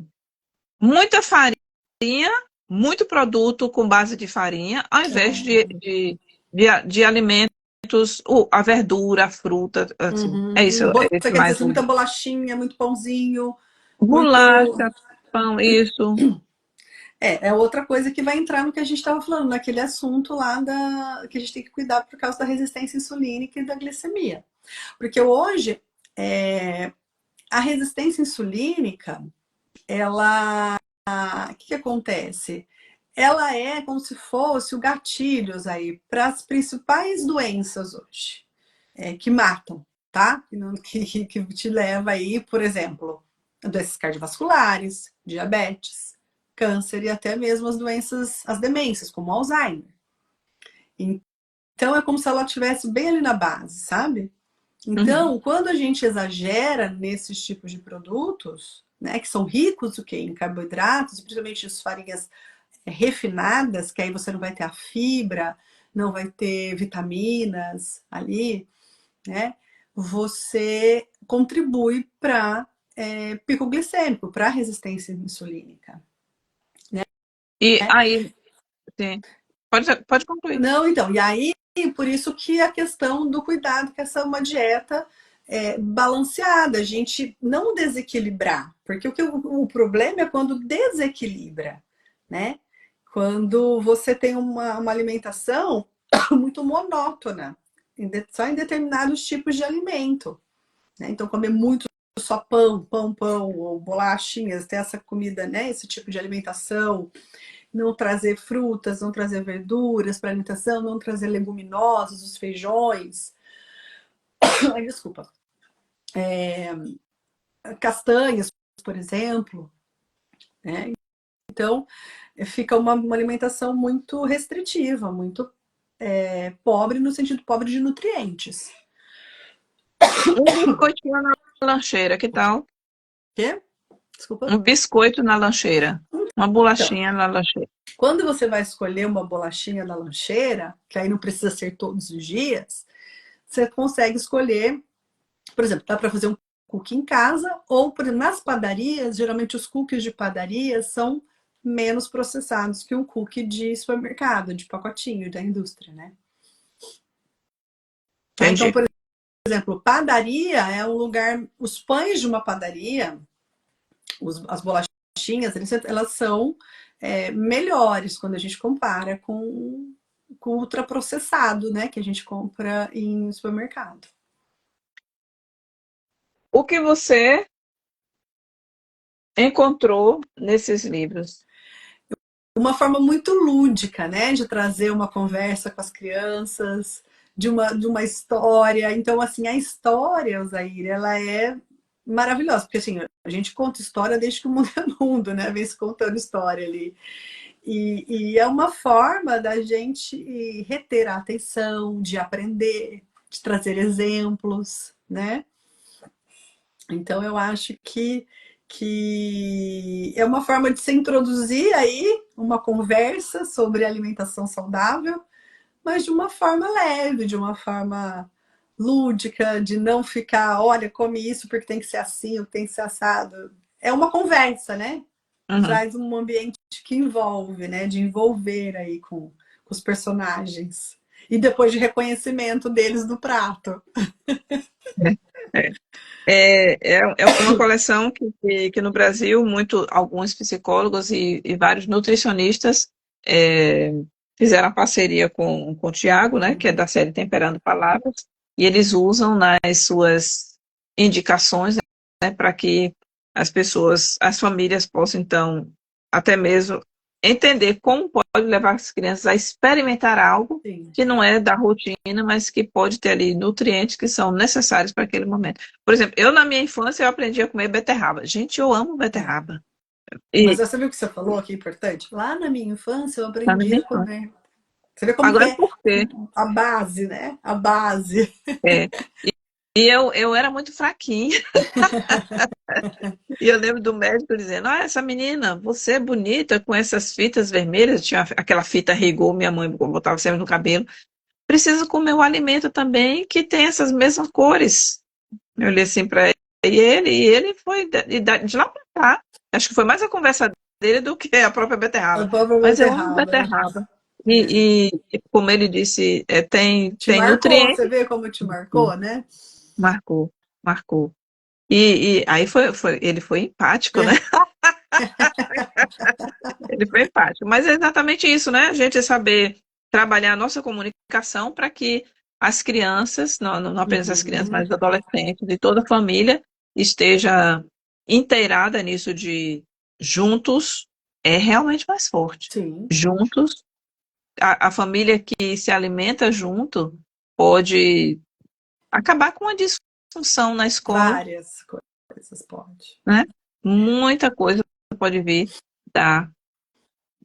Speaker 1: muita farinha, muito produto com base de farinha, ao invés de alimentos, a verdura, a fruta, assim. É isso,
Speaker 2: Uhum.
Speaker 1: é
Speaker 2: Você
Speaker 1: esse
Speaker 2: quer dizer
Speaker 1: mais
Speaker 2: assim, muita bolachinha, muito pãozinho, muito.
Speaker 1: bolacha, pão, isso.
Speaker 2: É outra coisa que vai entrar no que a gente estava falando, naquele assunto lá que a gente tem que cuidar por causa da resistência insulínica e da glicemia. Porque hoje, a resistência insulínica, ela. O que acontece? ela é como se fosse o gatilhos aí para as principais doenças hoje, que matam, tá? Que te leva aí, por exemplo, doenças cardiovasculares, diabetes, câncer e até mesmo as doenças, as demências, como Alzheimer. Então é como se ela estivesse bem ali na base, sabe?
Speaker 1: Uhum.
Speaker 2: Então, quando a gente exagera nesses tipos de produtos, né, que são ricos o quê? Em carboidratos, principalmente as farinhas refinadas, que aí você não vai ter a fibra, não vai ter vitaminas ali, né? Você contribui para pico glicêmico, para resistência insulínica.
Speaker 1: E aí, sim, pode concluir.
Speaker 2: Não, então, e aí, por isso que a questão do cuidado, que essa é uma dieta balanceada, a gente não desequilibrar, porque o problema é quando desequilibra, né? Quando você tem uma alimentação muito monótona, só em determinados tipos de alimento, né? Então, comer muito só pão, ou bolachinhas, ter essa comida, né? Esse tipo de alimentação, não trazer frutas, não trazer verduras para alimentação, não trazer leguminosas, os feijões. Ai, desculpa. Castanhas, por exemplo. Né? Então, fica uma alimentação muito restritiva, muito pobre, no sentido pobre de nutrientes.
Speaker 1: Um biscoitinho na lancheira, que tal?
Speaker 2: Quê? Desculpa.
Speaker 1: Um biscoito na lancheira. Uma
Speaker 2: Então,
Speaker 1: bolachinha na lancheira.
Speaker 2: quando você vai escolher uma bolachinha da lancheira, que aí não precisa ser todos os dias, você consegue escolher, por exemplo, dá para fazer um cookie em casa, ou por exemplo, nas padarias, geralmente os cookies de padaria são menos processados que um cookie de supermercado, de pacotinho, da indústria, né? Então,
Speaker 1: Entendi.
Speaker 2: por exemplo, padaria é um lugar, os pães de uma padaria, as bolachinhas, elas são melhores quando a gente compara com ultraprocessado, né? Que a gente compra em supermercado.
Speaker 1: O que você encontrou nesses livros?
Speaker 2: Uma forma muito lúdica, né? De trazer uma conversa com as crianças, de uma história. Então, assim, a história, Osair, ela é maravilhosa, porque assim, a gente conta história desde que o mundo é mundo, né? Vem se contando história ali. E é uma forma da gente reter a atenção, de aprender, de trazer exemplos, né? Então eu acho que é uma forma de se introduzir aí uma conversa sobre alimentação saudável, mas de uma forma leve, de uma forma lúdica, de não ficar, olha, come isso porque tem que ser assim, ou tem que ser assado. É uma conversa, né?
Speaker 1: Uhum.
Speaker 2: Traz um ambiente que envolve, né? De envolver aí com os personagens. E depois de reconhecimento deles do prato.
Speaker 1: É. É uma coleção que no Brasil, alguns psicólogos e vários nutricionistas é, fizeram a parceria com o Tiago, né, que é da série Temperando Palavras, e eles usam nas suas indicações, né, para que as famílias possam, então, até mesmo entender como pode levar as crianças a experimentar algo
Speaker 2: Sim.
Speaker 1: que não é da rotina, mas que pode ter ali nutrientes que são necessários para aquele momento. Por exemplo, eu na minha infância eu aprendi a comer beterraba. Gente, eu amo
Speaker 2: É.
Speaker 1: beterraba.
Speaker 2: Mas
Speaker 1: E
Speaker 2: você viu o que você falou que é importante? Lá na minha infância eu
Speaker 1: tá na
Speaker 2: aprendi
Speaker 1: minha
Speaker 2: a
Speaker 1: infância.
Speaker 2: comer. Você vê como que
Speaker 1: Agora
Speaker 2: é
Speaker 1: por quê?
Speaker 2: a base, né? A base.
Speaker 1: É, e eu era muito fraquinha. E eu lembro do médico dizendo: Ah, essa menina, você é bonita com essas fitas vermelhas. Tinha aquela fita Rigor, minha mãe botava sempre no cabelo. Precisa comer um alimento também que tem essas mesmas cores. Eu olhei assim para ele foi de lá para cá. Acho que foi mais a conversa dele do que a própria
Speaker 2: A
Speaker 1: beterraba.
Speaker 2: própria
Speaker 1: Mas eu amo
Speaker 2: beterraba.
Speaker 1: beterraba.
Speaker 2: É.
Speaker 1: E como ele disse,
Speaker 2: Te
Speaker 1: tem
Speaker 2: marcou, você
Speaker 1: nutrientes.
Speaker 2: vê como te marcou, né?
Speaker 1: Marcou, marcou. E aí ele foi empático, né? Ele foi empático. Mas é exatamente isso, né? A gente saber trabalhar a nossa comunicação para que as crianças, não apenas as crianças, mas
Speaker 2: Uhum.
Speaker 1: os adolescentes de toda a família esteja inteirada nisso de juntos é realmente mais forte.
Speaker 2: Sim,
Speaker 1: Juntos, a família que se alimenta junto pode acabar com a disfunção na escola,
Speaker 2: várias coisas pode.
Speaker 1: né? Muita coisa pode vir da,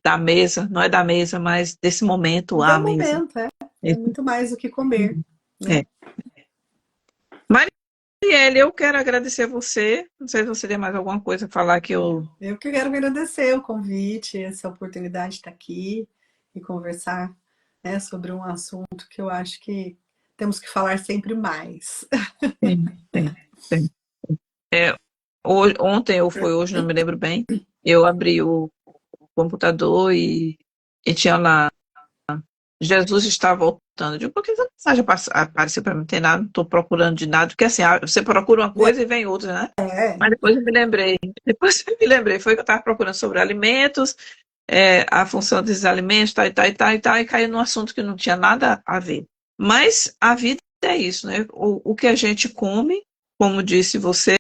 Speaker 1: da mesa, não é da mesa, mas desse momento à
Speaker 2: Do
Speaker 1: mesa.
Speaker 2: momento, é muito mais do que comer,
Speaker 1: É.
Speaker 2: né?
Speaker 1: Marielle, eu quero agradecer a você. Não sei se você tem mais alguma coisa a falar que eu.
Speaker 2: Eu que quero agradecer o convite, essa oportunidade de estar aqui e conversar, né, sobre um assunto que eu acho que temos que falar sempre mais.
Speaker 1: Sim, sim, sim. Ontem ou foi hoje, não me lembro bem, eu abri o computador e tinha lá, Jesus está voltando. Eu digo, por que essa mensagem apareceu para mim? Não tem nada, não estou procurando de nada, porque assim, você procura uma coisa e vem outra, né?
Speaker 2: É,
Speaker 1: Mas depois eu me lembrei, foi que eu estava procurando sobre alimentos, a função desses alimentos, tal, e tal, e tal, e tal, e caiu num assunto que não tinha nada a ver. Mas a vida é isso, né? O que a gente come, como disse você,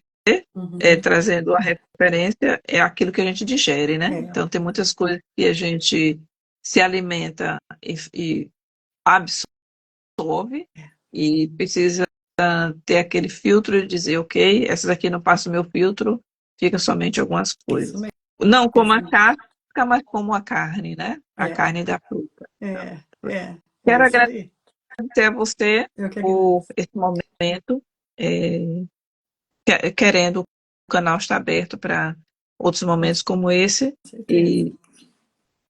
Speaker 2: uhum,
Speaker 1: trazendo a referência, é aquilo que a gente digere, né?
Speaker 2: é,
Speaker 1: Então, tem muitas coisas que a gente se alimenta e absorve e precisa ter aquele filtro e dizer, ok, essas aqui não passam o meu filtro, fica somente algumas
Speaker 2: isso
Speaker 1: coisas.
Speaker 2: mesmo.
Speaker 1: Não como a casca, mas como a carne, né? A
Speaker 2: É,
Speaker 1: carne da fruta.
Speaker 2: é
Speaker 1: Quero
Speaker 2: isso
Speaker 1: agradecer
Speaker 2: aí.
Speaker 1: a você
Speaker 2: Eu que
Speaker 1: por
Speaker 2: agradeço,
Speaker 1: esse momento, é, querendo o canal está aberto para outros
Speaker 2: com
Speaker 1: momentos como esse
Speaker 2: certeza.
Speaker 1: e,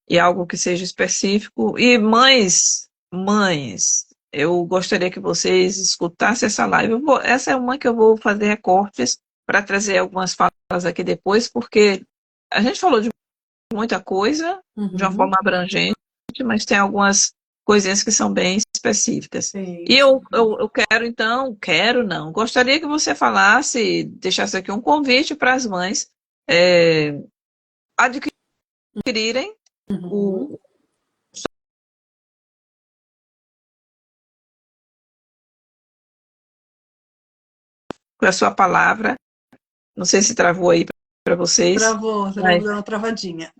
Speaker 1: e algo que seja específico. E mães, eu gostaria que vocês escutassem essa live. Essa é uma que eu vou fazer recortes para trazer algumas falas aqui depois, porque a gente falou de muita coisa de uma
Speaker 2: Uhum,
Speaker 1: forma abrangente, mas tem algumas coisinhas que são bem específicas. E
Speaker 2: sim,
Speaker 1: eu quero, então, quero não, gostaria que você falasse, deixasse aqui um convite para as mães adquirirem
Speaker 2: uhum.
Speaker 1: o, a sua palavra. Não sei se travou aí para vocês,
Speaker 2: Travou,
Speaker 1: mas
Speaker 2: deu uma travadinha.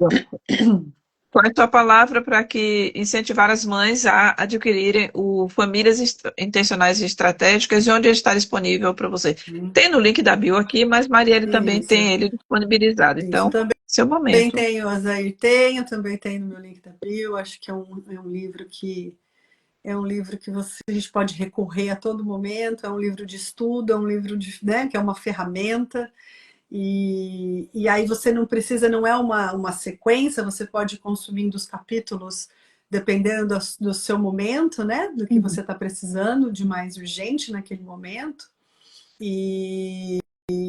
Speaker 1: qual é a sua palavra para que incentivar as mães a adquirirem o Famílias Intencionais e Estratégicas e onde ele está disponível para você? Tem no link da bio aqui, mas Marielle também
Speaker 2: Isso,
Speaker 1: tem ele disponibilizado.
Speaker 2: isso.
Speaker 1: Então, seu
Speaker 2: Também
Speaker 1: momento.
Speaker 2: tenho, Azair tenho, também tem no meu link da bio. Acho que é um livro que a gente pode recorrer a todo momento. É um livro de estudo, é um livro né, que é uma ferramenta. E aí você não precisa, não é uma sequência, você pode ir consumindo os capítulos dependendo do seu momento, né? Do que
Speaker 1: Uhum.
Speaker 2: você está precisando de mais urgente naquele momento. E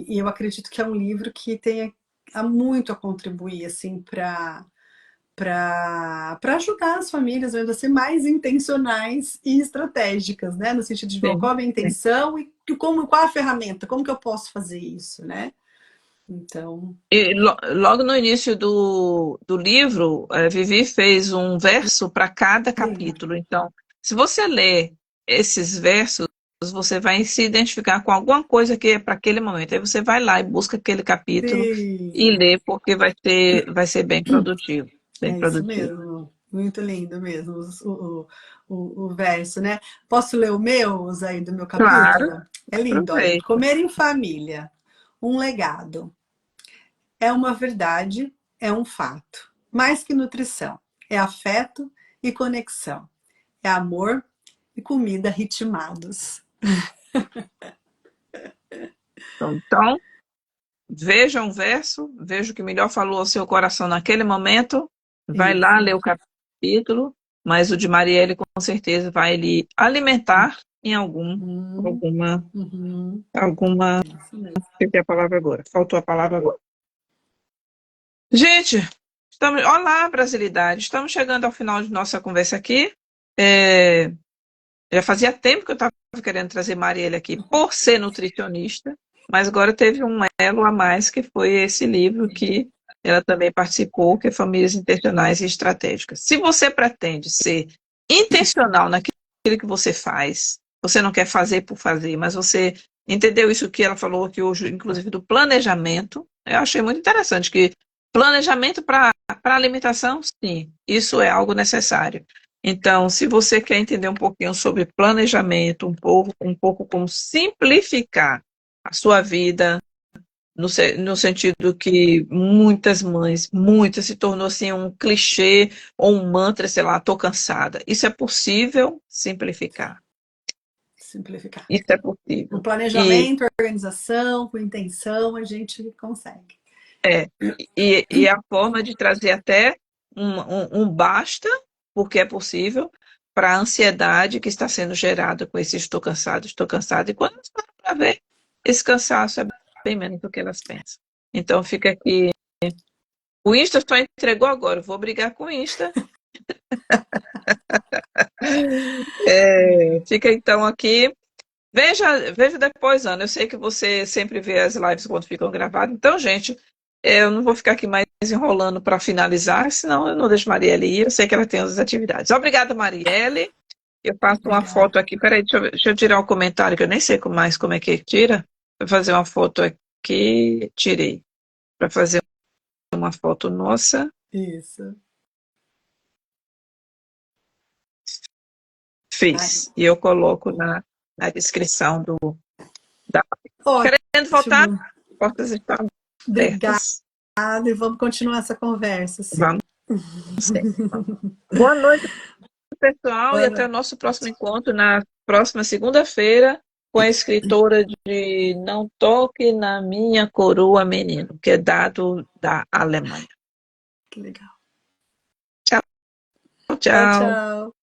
Speaker 2: eu acredito que é um livro que tem há muito a contribuir assim para ajudar as famílias a ser mais intencionais e estratégicas, né? No sentido de
Speaker 1: Sim,
Speaker 2: qual é a minha
Speaker 1: sim.
Speaker 2: intenção e qual a ferramenta, como que eu posso fazer isso, né? Então,
Speaker 1: E logo no início do livro, Vivi fez um verso para cada
Speaker 2: sim,
Speaker 1: capítulo. Então, se você ler esses versos, você vai se identificar com alguma coisa que é para aquele momento. Aí você vai lá e busca aquele capítulo e
Speaker 2: sim,
Speaker 1: lê, porque vai ser bem produtivo. Bem
Speaker 2: é isso
Speaker 1: produtivo.
Speaker 2: mesmo. Muito lindo mesmo o verso, né? Posso ler o meu, aí do meu
Speaker 1: Claro,
Speaker 2: capítulo? É lindo, olha.
Speaker 1: aproveita.
Speaker 2: Comer em família, um legado. É uma verdade, é um fato. Mais que nutrição, é afeto e conexão. É amor e comida ritmados.
Speaker 1: Então, veja um verso, veja o que melhor falou ao seu coração naquele momento, vai lá
Speaker 2: Isso.
Speaker 1: ler o capítulo, mas o de Marielle com certeza vai lhe alimentar em
Speaker 2: Hum,
Speaker 1: alguma,
Speaker 2: uhum.
Speaker 1: alguma,
Speaker 2: Isso mesmo.
Speaker 1: esqueci a palavra agora, faltou a palavra agora. Gente, olá, brasilidade, estamos chegando ao final de nossa conversa aqui. É, Já fazia tempo que eu estava querendo trazer Marielle aqui por ser nutricionista, mas agora teve um elo a mais, que foi esse livro que ela também participou, que é Famílias Intencionais e Estratégicas. Se você pretende ser intencional naquilo que você faz, você não quer fazer por fazer, mas você entendeu isso que ela falou aqui hoje, inclusive do planejamento, eu achei muito interessante, que planejamento para para alimentação, sim, isso é algo necessário. Então, se você quer entender um pouquinho sobre planejamento, um pouco como simplificar a sua vida, no sentido que muitas mães, muitas, se tornou assim um clichê ou um mantra, sei lá, estou cansada. Isso é possível simplificar.
Speaker 2: Simplificar.
Speaker 1: Isso é
Speaker 2: Com
Speaker 1: possível. E
Speaker 2: planejamento, organização, com intenção, a gente consegue.
Speaker 1: É, e a forma de trazer até um basta, porque é possível, para a ansiedade que está sendo gerada com esse estou cansado, e quando elas param para ver, esse cansaço é bem menos do que elas pensam. Então fica aqui, o Insta só entregou agora, eu vou brigar com o Insta. Fica então aqui. Veja depois, Ana. Eu sei que você sempre vê as lives quando ficam gravadas. Então, gente, eu não vou ficar aqui mais enrolando para finalizar, senão eu não deixo Marielle ir. Eu sei que ela tem outras atividades. Obrigada, Marielle. Eu faço uma
Speaker 2: Obrigada.
Speaker 1: foto aqui. Peraí, deixa eu tirar o comentário, que eu nem sei mais como é que tira. Vou fazer uma foto aqui. Tirei. Para fazer uma foto nossa.
Speaker 2: Isso. Ai,
Speaker 1: Fiz. E eu coloco na descrição da. Querendo voltar?
Speaker 2: ótimo.
Speaker 1: Portas estão
Speaker 2: Obrigada.
Speaker 1: abertas.
Speaker 2: E vamos continuar essa conversa, sim.
Speaker 1: Vamos sim. Boa noite, pessoal, e
Speaker 2: Boa
Speaker 1: até o
Speaker 2: noite.
Speaker 1: nosso próximo encontro na próxima segunda-feira com a escritora de Não Toque na Minha Coroa, Menino, que é dado da Alemanha.
Speaker 2: Que legal.
Speaker 1: Tchau,
Speaker 2: Tchau,
Speaker 1: tchau.
Speaker 2: tchau.